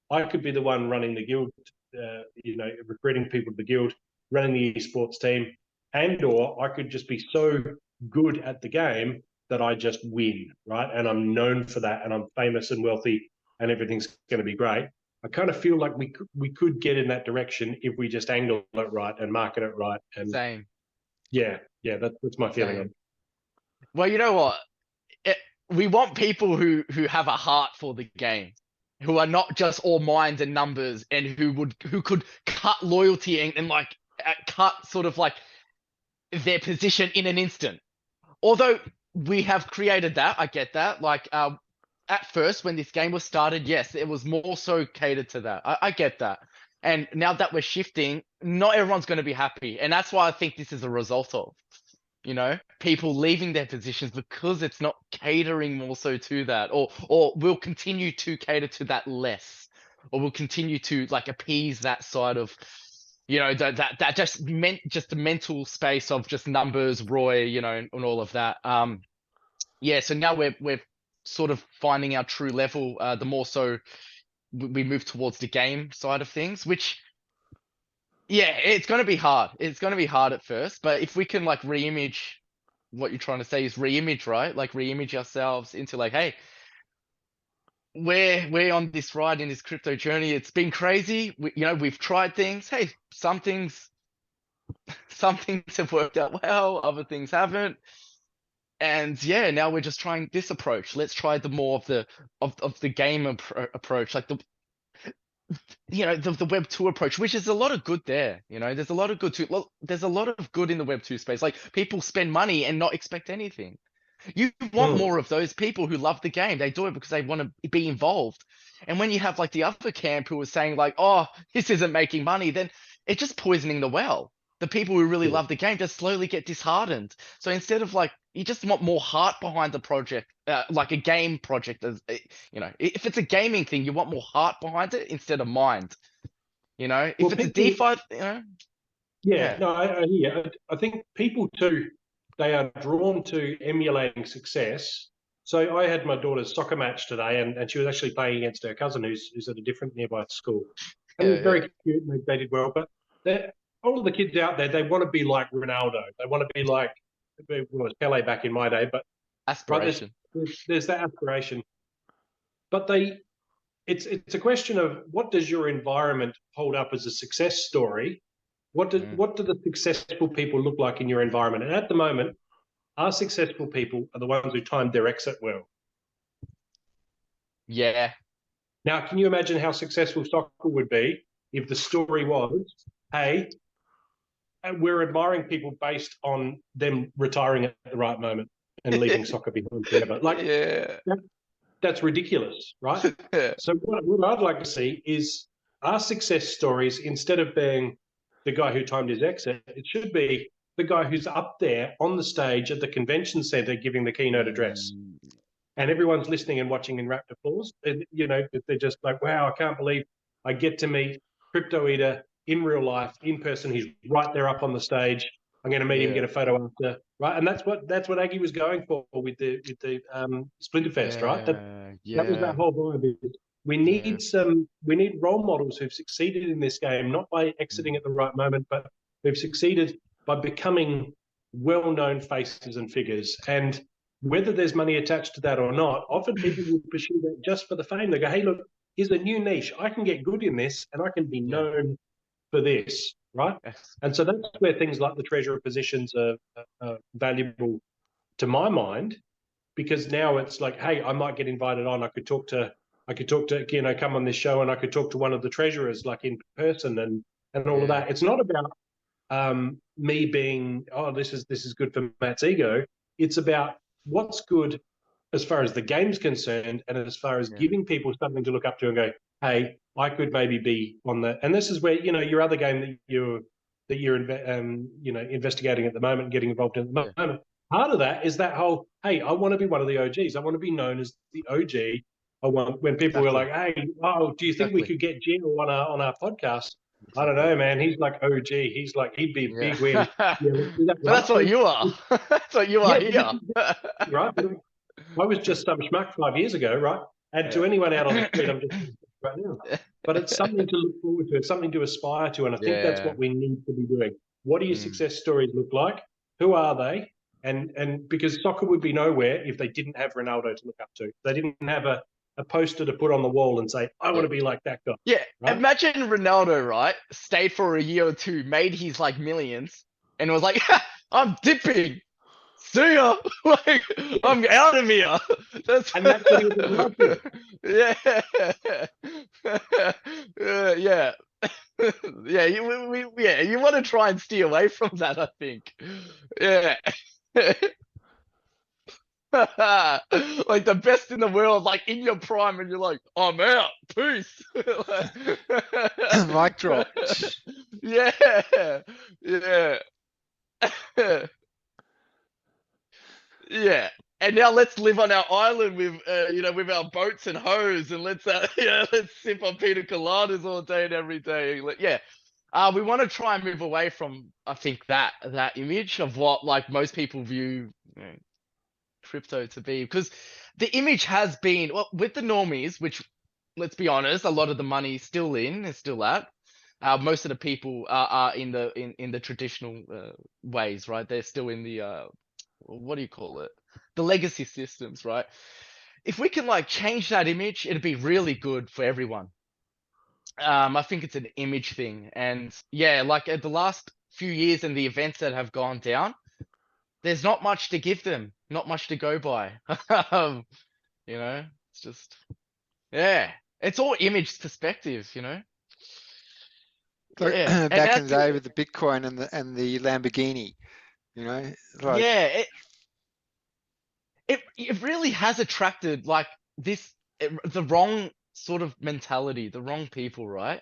I could be the one running the guild, recruiting people to the guild, running the esports team, or I could just be so good at the game that I just win, right? And I'm known for that, and I'm famous and wealthy, and everything's going to be great. I kind of feel like we could get in that direction if we just angle it right and market it right. And Same. yeah, that's my feeling on Same. it. Well, you know what? We want people who have a heart for the game, who are not just all minds and numbers, and who could cut loyalty and like cut sort of like their position in an instant. Although we have created that, I get that. Like at first when this game was started, yes, it was more so catered to that. I get that. And now that we're shifting, not everyone's going to be happy, and that's why I think this is a result of people leaving their positions because it's not catering more so to that, or will continue to cater to that less, or will continue to like appease that side of that just meant just the mental space of just numbers, Roy, and all of that. Yeah, so now we're sort of finding our true level. The more so we move towards the game side of things, which yeah, it's going to be hard. It's going to be hard at first, but if we can like reimage what you're trying to say is re-image, right? Like re-image ourselves into like, hey, we're on this ride in this crypto journey. It's been crazy. We've tried things. Hey, some things have worked out well, other things haven't. And yeah, now we're just trying this approach. Let's try the more of the game approach, like the Web 2 approach, which is a lot of good there. There's a lot of good too. There's a lot of good in the Web 2 space. Like people spend money and not expect anything. You want Mm. more of those people who love the game. They do it because they want to be involved. And when you have like the other camp who are saying like, oh, this isn't making money, then it's just poisoning the well. The people who really Yeah. love the game just slowly get disheartened. So instead of like, you just want more heart behind the project, like a game project. If it's a gaming thing, you want more heart behind it instead of mind. If Well, it's a people, DeFi, yeah, yeah, no, I hear. I think people too, they are drawn to emulating success. So I had my daughter's soccer match today, and she was actually playing against her cousin who's at a different nearby school. And it was yeah, very cute, and they did well. But all of the kids out there, they want to be like Ronaldo. They want to be like, well, it was Pele back in my day, but right, aspiration. there's that aspiration. But it's a question of what does your environment hold up as a success story? What do the successful people look like in your environment? And at the moment, our successful people are the ones who timed their exit well. Yeah, Now, can you imagine how successful soccer would be if the story was, hey, we're admiring people based on them retiring at the right moment and leaving soccer behind forever? Like, yeah. that's ridiculous, right? So what I'd like to see is our success stories, instead of being the guy who timed his exit, it should be the guy who's up there on the stage at the convention center giving the keynote address. And everyone's listening and watching in rapt applause. And, they're just like, wow, I can't believe I get to meet Crypto Eater in real life, in person. He's right there up on the stage. I'm going to meet him, get a photo after, right? And that's what Aggie was going for with the Splinterfest, right? That was that whole vibe. We need role models who've succeeded in this game, not by exiting at the right moment, but who've succeeded by becoming well-known faces and figures. And whether there's money attached to that or not, often people will pursue that just for the fame. They go, hey, look, here's a new niche. I can get good in this and I can be known for this, right? And so that's where things like the treasurer positions are valuable to my mind, because now it's like, hey, I might get invited on. I could talk to, come on this show, and I could talk to one of the treasurers like in person and all of that. It's not about me being, oh, this is good for Matt's ego. It's about what's good as far as the game's concerned, and as far as giving people something to look up to and go, hey, I could maybe be on the. And this is where your other game that you're investigating at the moment, getting involved in at the moment. Part of that is that whole, hey, I want to be one of the OGs. I want to be known as the OG. I want, when people were like, hey, oh, do you think we could get Gino on our podcast? I don't know, man. He's like OG. He'd be a big win. But that's what you are. That's what you are here. Right? I was just some schmuck 5 years ago, right? And to anyone out on the street, I'm just right now. But it's something to look forward to. It's something to aspire to. And I think that's what we need to be doing. What do your success stories look like? Who are they? And because soccer would be nowhere if they didn't have Ronaldo to look up to. They didn't have a poster to put on the wall and say, I want to be like that guy. Yeah. Right? Imagine Ronaldo, right? Stayed for a year or two, made his like millions, and was like, I'm dipping. See ya. Like, I'm out of here. That's what he was like. Yeah. Yeah. Yeah, you want to try and steer away from that, I think. Yeah. Like the best in the world, like in your prime, and you're like, I'm out, peace. Mic drop. Yeah, yeah, yeah. And now let's live on our island with, with our boats and hoes, and let's sip on pina coladas all day and every day. Yeah. We want to try and move away from, I think, that image of what like most people view crypto to be, because the image has been, well, with the normies, which, let's be honest, a lot of the money is still at. Most of the people are in the traditional ways, right? They're still in the what do you call it? The legacy systems, right? If we can like change that image, it'd be really good for everyone. I think it's an image thing, and yeah, like at the last few years and the events that have gone down, there's not much to give them, not much to go by. Um, it's just yeah, it's all image perspective, Like Yeah, and back I in the think day with the Bitcoin and the Lamborghini, like yeah, it really has attracted like the wrong sort of mentality, the wrong people, right?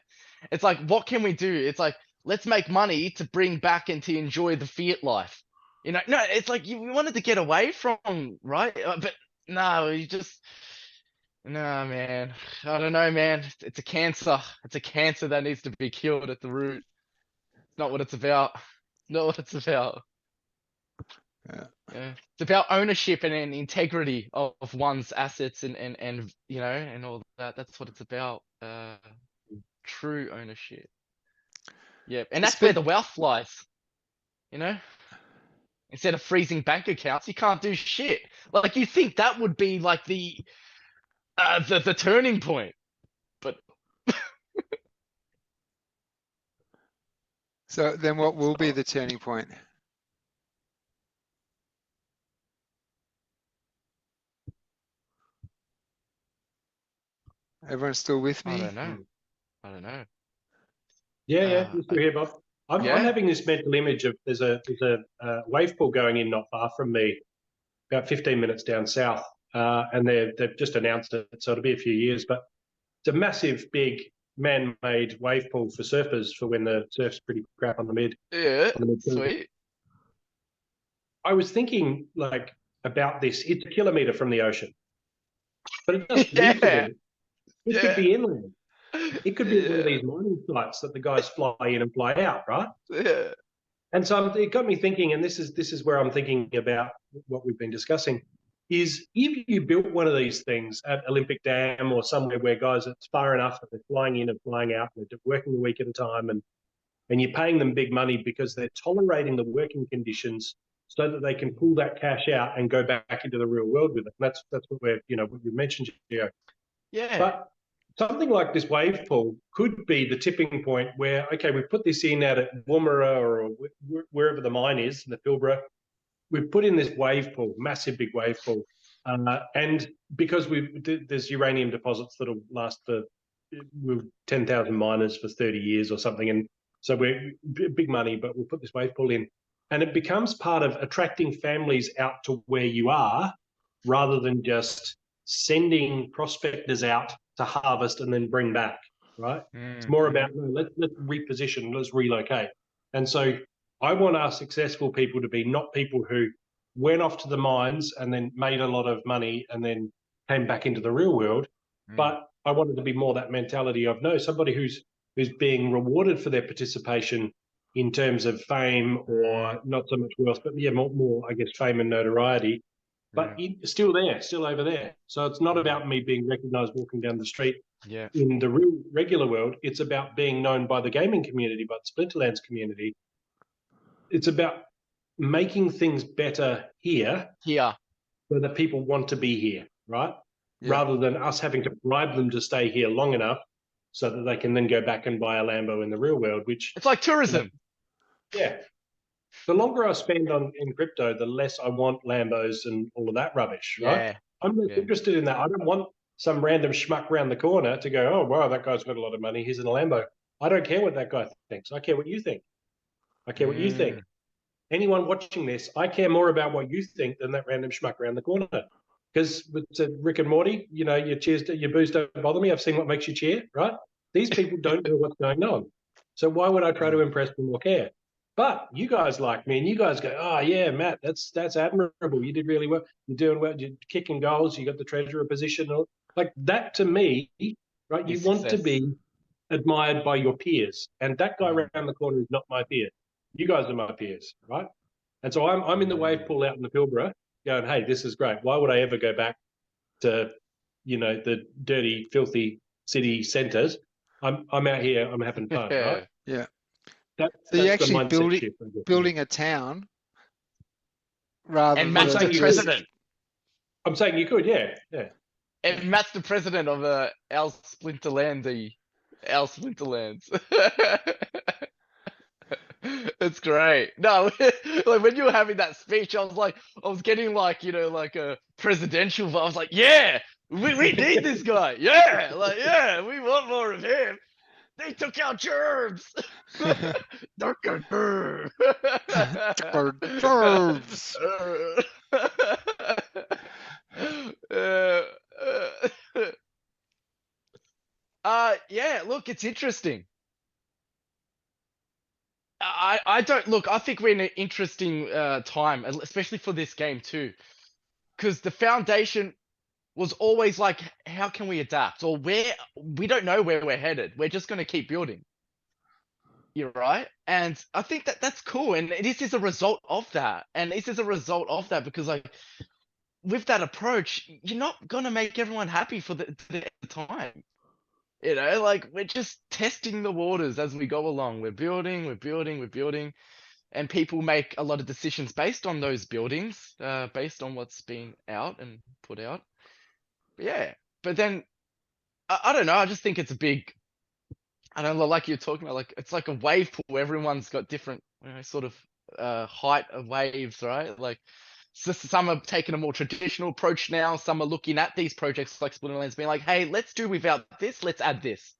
It's like, what can we do? It's like, let's make money to bring back and to enjoy the fiat life. No, it's like we wanted to get away from, right? But no, no, man. I don't know, man. It's a cancer. It's a cancer that needs to be killed at the root. It's not what it's about. Not what it's about. yeah. Yeah. It's about ownership and integrity of one's assets and and all that. That's what it's about. True ownership. Yeah. And that's where Split. the wealth lies, you know? Instead of freezing bank accounts, you can't do shit. Like you think that would be like the turning point. But So then, what will be the turning point? Everyone's still with I me? don't know. I don't know. Yeah, you're still here, Bob. I'm Yeah. having this mental image of there's a wave pool going in not far from me, about 15 minutes down south, and they've just announced it, so it'll be a few years. But it's a massive, big man-made wave pool for surfers for when the surf's pretty crap on the mid. Yeah. On the mid Sweet. I was thinking like about this. It's a kilometer from the ocean, but it doesn't need to Yeah. be. It could Yeah. be inland. It could be one of Yeah. these mining sites that the guys fly in and fly out, right? Yeah. And so it got me thinking, and this is where I'm thinking about what we've been discussing, is if you built one of these things at Olympic Dam or somewhere where guys, it's far enough that they're flying in and flying out, and they're working a week at a time, and you're paying them big money because they're tolerating the working conditions so that they can pull that cash out and go back into the real world with it. And that's what what you mentioned, Gio. Yeah. But something like this wave pool could be the tipping point where, okay, we've put this in out at Woomera or wherever the mine is, in the Pilbara. We've put in this wave pool, massive big wave pool. And because there's uranium deposits that'll last for 10,000 miners for 30 years or something. And so we're big money, but we'll put this wave pool in. And it becomes part of attracting families out to where you are rather than just sending prospectors out to harvest and then bring back, right? It's more about, no, let's reposition, let's relocate. And so I want our successful people to be not people who went off to the mines and then made a lot of money and then came back into the real world, but I wanted to be more that mentality of, no, somebody who's being rewarded for their participation in terms of fame or not so much wealth, but yeah, more I guess, fame and notoriety, but still there, still over there. So it's not about me being recognized walking down the street. Yeah. In the real regular world, it's about being known by the gaming community, by the Splinterlands community. It's about making things better here Here. so that people want to be here, right? Yeah. Rather than us having to bribe them to stay here long enough so that they can then go back and buy a Lambo in the real world, which, It's like tourism. yeah. The longer I spend in crypto, the less I want Lambos and all of that rubbish, right? Yeah. I'm not interested in that. I don't want some random schmuck around the corner to go, oh, wow, that guy's got a lot of money. He's in a Lambo. I don't care what that guy thinks. I care what you think. I care what you think. Anyone watching this, I care more about what you think than that random schmuck around the corner. Because with Rick and Morty, your booze don't bother me. I've seen what makes you cheer, right? These people don't know what's going on. So why would I try to impress them or care? But you guys like me, and you guys go, oh yeah, Matt, that's admirable. You did really well. You're doing well. You're kicking goals. You got the treasurer position. Like that to me, right? You want to be admired by your peers, and that guy around the corner is not my peer. You guys are my peers, right? And so I'm in the wave pool out in the Pilbara, going, hey, this is great. Why would I ever go back to, the dirty, filthy city centres? I'm out here. I'm having fun, right? Yeah. So So you're that's the actually mindset shift. building a town rather And than Matt's I'm the saying you could. just. president. I'm saying you could. Yeah. Yeah. And Matt's the president of our Splinterlands. It's great. No, like when you were having that speech, I was getting like, like a presidential vibe. I was like, yeah, we need this guy. Yeah, like, yeah, we want more of him. They took out germs. Dr. Germ. Curves. Uh, yeah, look, it's interesting. I don't look. I think we're in an interesting time, especially for this game too, because the foundation was always like, how can we adapt, or where we don't know where we're headed. We're just going to keep building. You're right, and I think that that's cool, and this is a result of that, because like with that approach, you're not gonna make everyone happy for the time. Like we're just testing the waters as we go along. We're building, we're building, and people make a lot of decisions based on those buildings, based on what's been out and put out. Yeah, but then I don't know. I just think it's a big. I don't know, like you're talking about, like it's like a wave pool. Everyone's got different, sort of height of waves, right? Like some are taking a more traditional approach now. Some are looking at these projects like Splinterlands, being like, "Hey, let's do without this. Let's add this."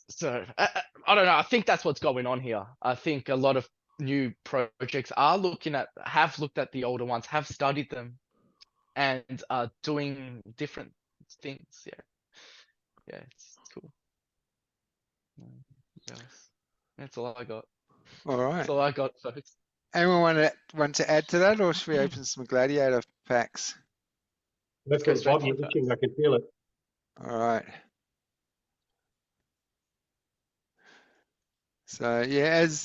So I don't know. I think that's what's going on here. I think a lot of new projects have looked at the older ones, have studied them, and are doing different things. Yeah, yeah, it's cool. Yes. That's all I got. All right. That's all I got, folks. Anyone want to add to that, or should we open some gladiator packs? Let's go go, straight Bob. to You're the itching. I can feel it. All right. So yeah, as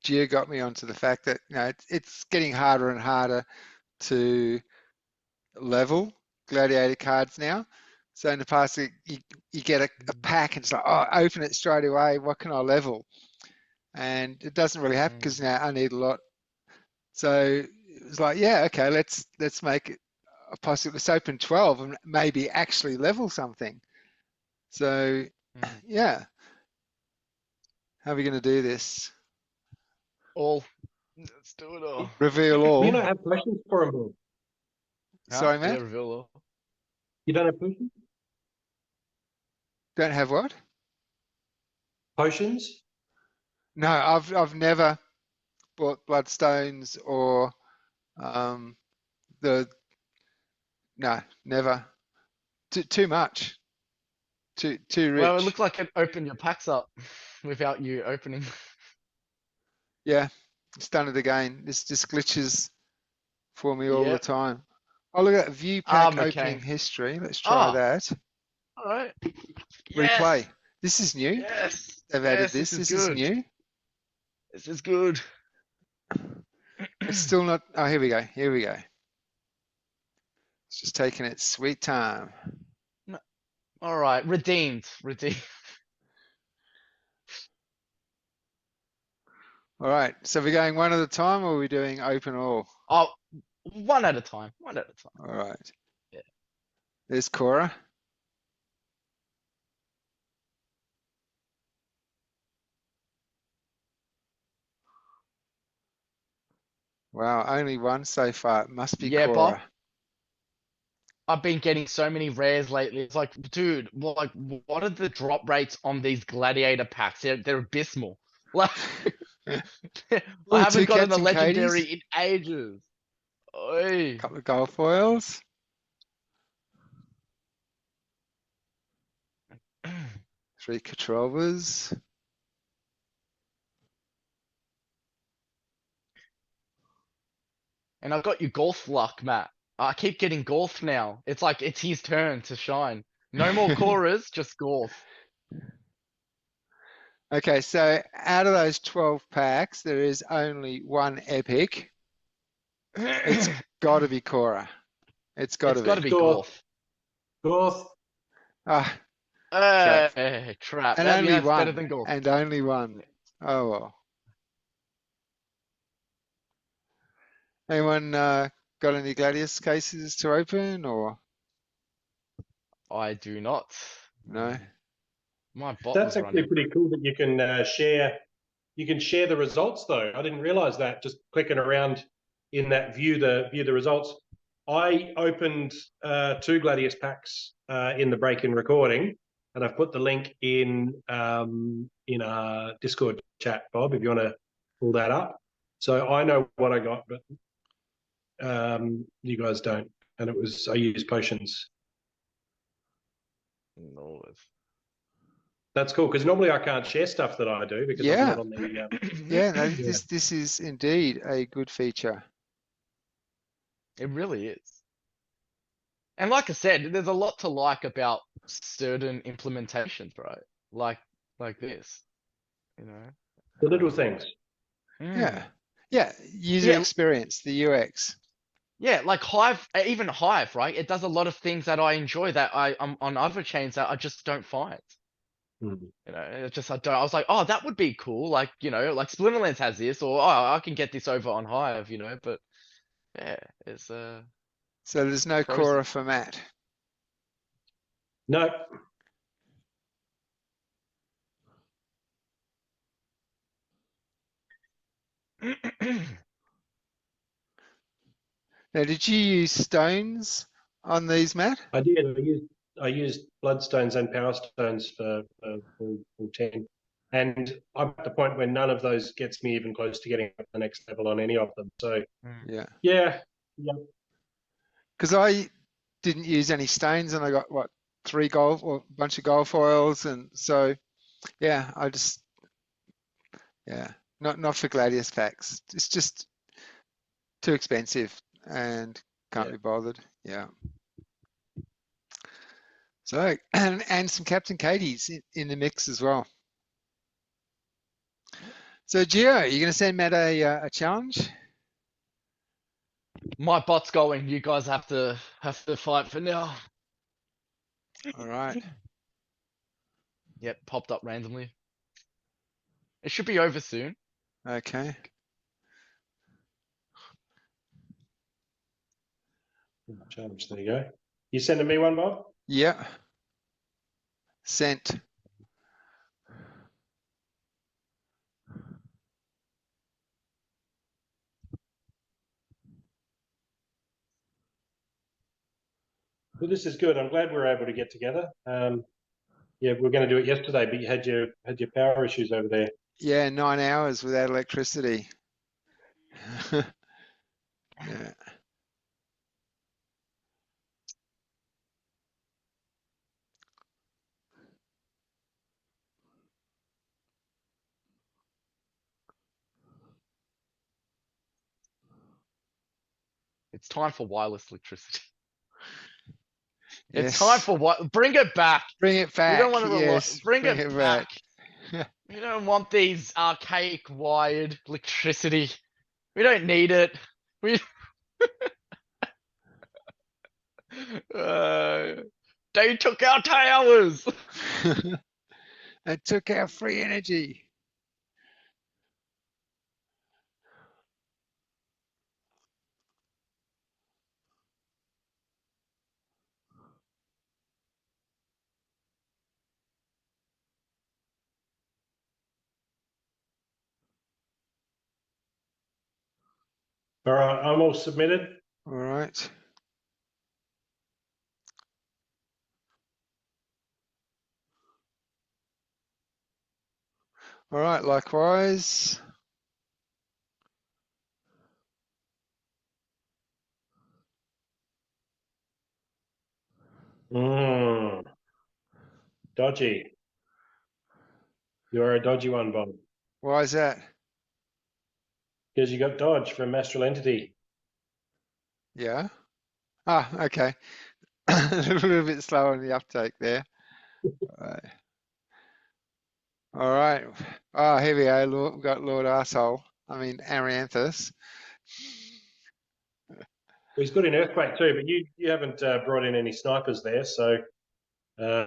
Gia got me onto the fact that it's getting harder and harder to level gladiator cards now. So in the past, you get a pack and it's like, oh, open it straight away. What can I level? And it doesn't really happen because now I need a lot. So it was like, yeah, okay, let's make it a possible. Let's open 12 and maybe actually level something. So yeah, how are we going to do this? All. Let's do it all. Reveal all. You don't have potions for them, Bob. Sorry, Yeah, Matt. reveal all. You don't have potions? Don't have what? Potions? No, I've never bought bloodstones or the no, never. Too much. Too Well, it rich. looks like it opened your packs up without you opening. Yeah, it's done it again. This just glitches for me all the Yep. time. Oh, look at that view pack opening McCain. history. Let's try Oh, that. all right. Replay. Yes. This is new. Yes. They've added Yes, this. this is This is good. new. This is good. It's still not. Oh, here we go. Here we go. It's just taking its sweet time. All right. Redeemed. Redeemed. All right. So we're going one at a time, or are we doing open all? Oh, one at a time. One at a time. All right. Yeah. There's Cora. Wow, only one so far. It must be Yeah, Bob. Cora. I've been getting so many rares lately. It's like, dude, what are the drop rates on these gladiator packs? They're abysmal. Like, I Ooh, haven't two gotten a cats and legendary Katie's. in ages. Oi. Couple of gold foils. 3 Katrovas. And I've got you golf luck, Matt. I keep getting golf now. It's like it's his turn to shine. No more Coras, just golf. Okay, so out of those 12 packs, there is only one epic. It's got to be Cora. It's got It's to got to be. be golf. Gorth. Ah, crap. Trap. And Yeah, only it's better one. than golf. And only one. Oh well. Anyone got any Gladius cases to open or I do not. no? My bot That's was actually running. pretty cool that you can share. You can share the results though. I didn't realize that. Just clicking around in that view the results. I opened 2 Gladius packs in the break-in recording, and I've put the link in a Discord chat, Bob, if you want to pull that up. So I know what I got, but you guys don't. And I used potions. No. That's cool because normally I can't share stuff that I do because I'm Yeah, not on the. yeah. No, Yeah. this is indeed a good feature. It really is. And like I said, there's a lot to like about certain implementations, right? Like this, you know. The little things. Yeah, Mm. yeah. User Yeah, experience, the UX. yeah, like Hive, even Hive, right? It does a lot of things that I enjoy that I'm on other chains that I just don't find. Mm. You know, it's just I don't. I was like, oh, that would be cool. Like, you know, like Splinterlands has this, or oh, I can get this over on Hive, you know. But yeah, it's So there's no pros. Cora for Matt. No, Now, did you use stones on these, Matt? I did. I used bloodstones and power stones for full 10, and I'm at the point where none of those gets me even close to getting up the next level on any of them. So Yeah, yeah, yeah, because I didn't use any stones, and I got what 3 gold or a bunch of gold foils, and so yeah, I just not for Gladius packs. It's just too expensive and can't yeah. be bothered. Yeah. So and some Captain Katie's in the mix as well. So Gio, you going to send Matt a challenge? My bot's going. You guys have to fight for now. All right. Yep, popped up randomly. It should be over soon. Okay. Challenge. There you go. You sending me one, Bob? Yeah. Sent. Well, this is good. I'm glad we're able to get together. Yeah, we were going to do it yesterday, but you had your power issues over there. Yeah, 9 hours without electricity. Yeah. It's time for wireless electricity. It's time Yes. for what? Bring it back. Bring it We don't back. want to rely. Yes. Bring Bring it it back. back. We don't want these archaic wired electricity. We don't need it. We. They took our towers. And took our free energy. All right, I'm all submitted. All right. All right, likewise. Dodgy. You are a dodgy one, Bob, Why is that? because you got dodge from Astral Entity. Yeah. Ah, okay. A little bit slow on the uptake there. All right. All right. Oh, here we go. Lord, we've got Lord Arsehole. I mean, Arianthus. Well, he's good in Earthquake too, but you haven't brought in any snipers there. So, yeah,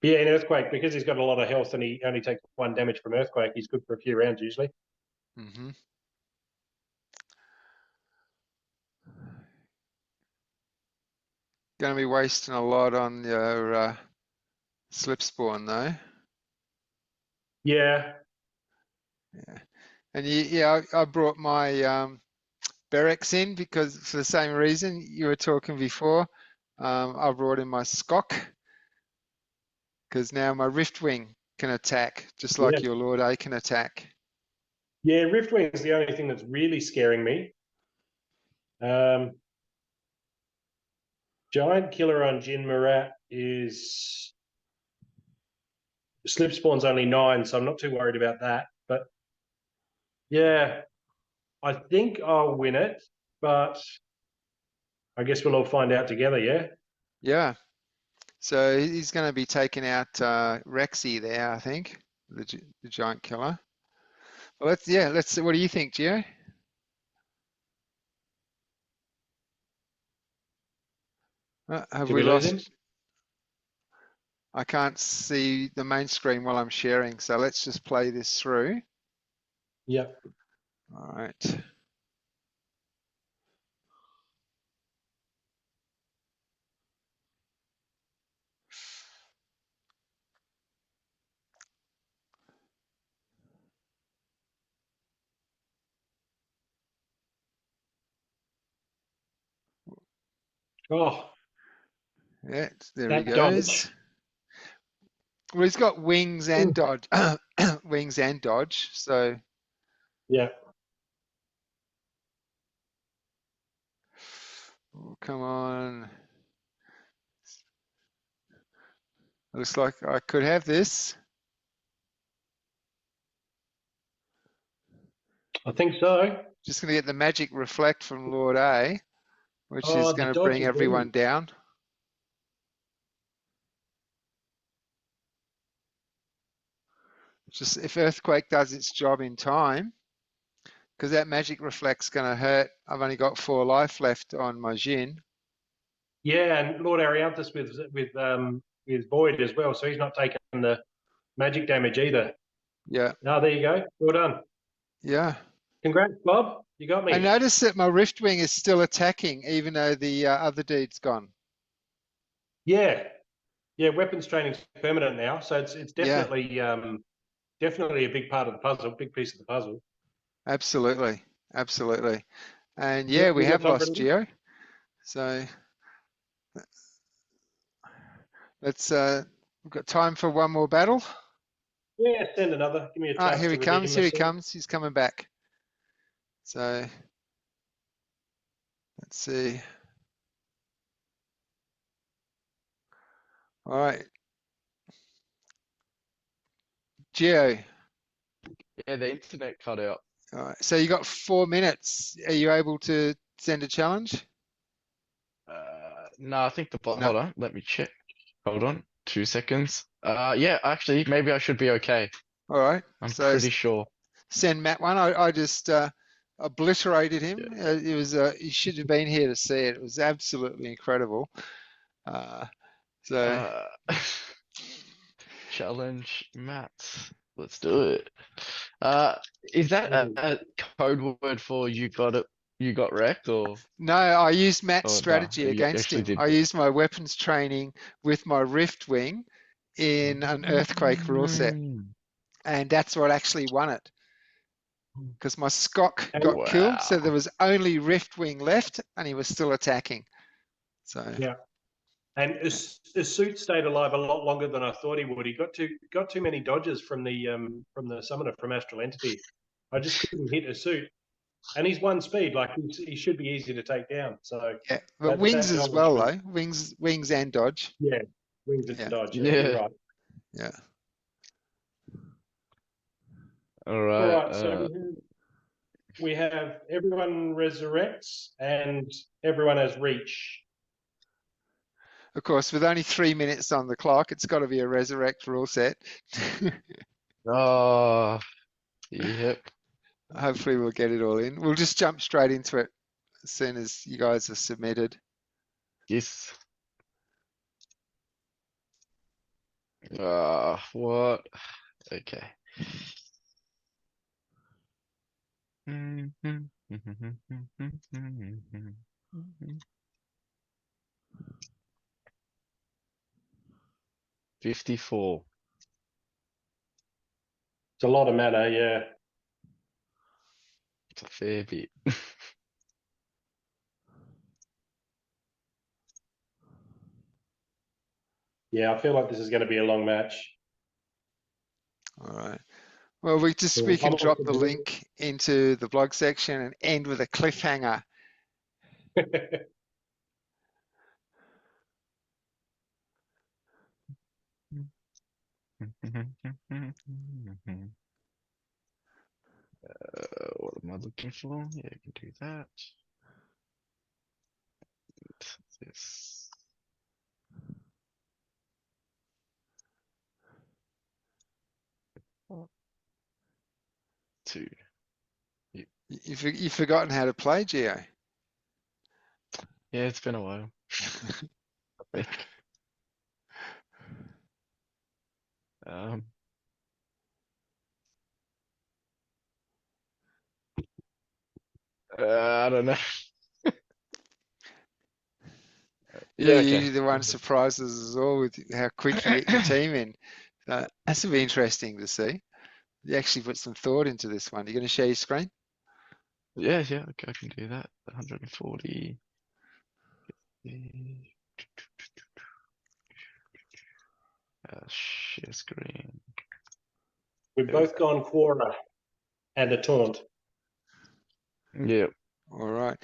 in Earthquake, because he's got a lot of health and he only takes 1 damage from Earthquake, he's good for a few rounds usually. Mm-hmm. Going to be wasting a lot on your slip spawn though. Yeah. Yeah. And yeah, I brought my Berrex in because for the same reason you were talking before. I brought in my Skok because now my Riftwing can attack just like Yeah. your Lord A can attack. Yeah, Riftwing is the only thing that's really scaring me. Giant Killer on Jin Marat is slip spawn's only 9, so I'm not too worried about that. But yeah, I think I'll win it, but I guess we'll all find out together, yeah? Yeah. So he's going to be taking out Rexy there, I think, the giant killer. Well, let's see. What do you think, Gio? Have Did we we lose him? lost? I can't see the main screen while I'm sharing, so let's just play this through. Yep. All right. Oh, Yeah, there he that dodge. goes. Well, he's got wings and Ooh. dodge, wings and dodge. So Yeah. come on. Looks like I could have this. I think so. Just going to get the magic reflect from Lord A, which is Oh, the going to dodge bring again. everyone down. Just if Earthquake does its job in time, because that magic reflect's going to hurt. I've only got 4 life left on my Jin. Yeah, and Lord Arianthus with Void as well, so he's not taking the magic damage either. Yeah, Oh, there you go. Well done. yeah. Congrats, Bob. You got I me. noticed that my Riftwing is still attacking, even though the other dude's gone. Yeah. Yeah, weapons training's permanent now, so it's Yeah, definitely a big part of the puzzle, big piece of the puzzle. absolutely, absolutely. And You yeah, we you got have time for lost anything? Geo. So let's we've got time for one more battle. Yeah, send another. Give me a Ah, chance here he to comes, redeem here he myself. comes. He's coming back. So let's see. All right, Geo. Yeah, the internet cut out. All right. So you got 4 minutes. Are you able to send a challenge? No, I think the bot. No. Hold on, let me check. Hold on, 2 seconds. Yeah, actually, maybe I should be okay. All right. I'm So pretty sure. send Matt one. I just obliterated him. Yeah. It was you should have been here to see it. It was absolutely incredible. Uh, so Uh, challenge Matt. Let's do it. Uh, is that a code word for you got it? You got wrecked, no, I used Matt's or no? strategy You against actually him. did. I used my weapons training with my Rift Wing in an Earthquake rule set, Mm. and that's what actually won it. Because my Skok And got killed, so there Wow. was only Rift Wing left, and he was still attacking. So yeah, and his suit stayed alive a lot longer than I thought he would. He got too many dodges from the summoner from Astral Entity. I just couldn't hit a suit, and he's 1 speed. Like he should be easy to take down. So yeah, but wings that as knowledge well was though. Wings and dodge. yeah, wings and Yeah, dodge. Yeah, you're Yeah. right. yeah. All All right. right, so we have everyone resurrects and everyone has reach. Of course, with only 3 minutes on the clock, it's got to be a resurrect rule set. Oh, yep. Hopefully, we'll get it all in. We'll just jump straight into it as soon as you guys are submitted. Yes. What? Okay. 54. It's a lot of mana, yeah. It's a fair bit. Yeah, I feel like this is going to be a long match. All right. Well, we Yeah, can I'm off drop the the board. link into the blog section and end with a cliffhanger. What am I looking for? Yeah, I can do that. This. Two. You've forgotten how to play, Geo. Yeah, it's been a while. I think. Um, I don't know. You're Yeah, okay. usually the one surprises us all with how quick you get your team in. That's gonna be interesting to see. You actually put some thought into this one. You're going to share your screen? Yeah, yeah, okay, I can do that. 140. Share screen. We've There we both gone Quora and a taunt. go. Yeah. All right.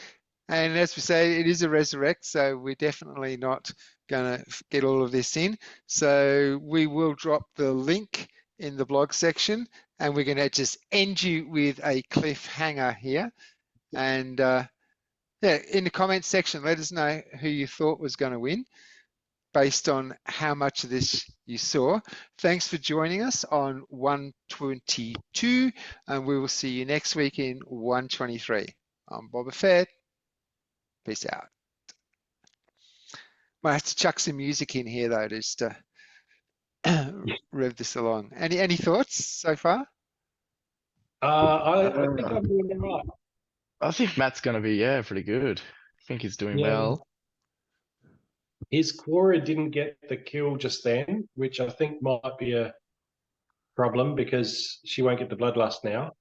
And as we say, it is a resurrect, so we're definitely not going to get all of this in. So we will drop the link in the blog section, and we're going to just end you with a cliffhanger here. And yeah, in the comments section, let us know who you thought was going to win based on how much of this you saw. Thanks for joining us on 122, and we will see you next week in 123. I'm Boba Fett. Peace out. Might have to chuck some music in here though, just to rev this along. Any thoughts so far? I think I'm doing all right. I think Matt's gonna be, yeah, pretty good. I think he's doing Yeah. well. His Quora didn't get the kill just then, which I think might be a problem because she won't get the bloodlust now.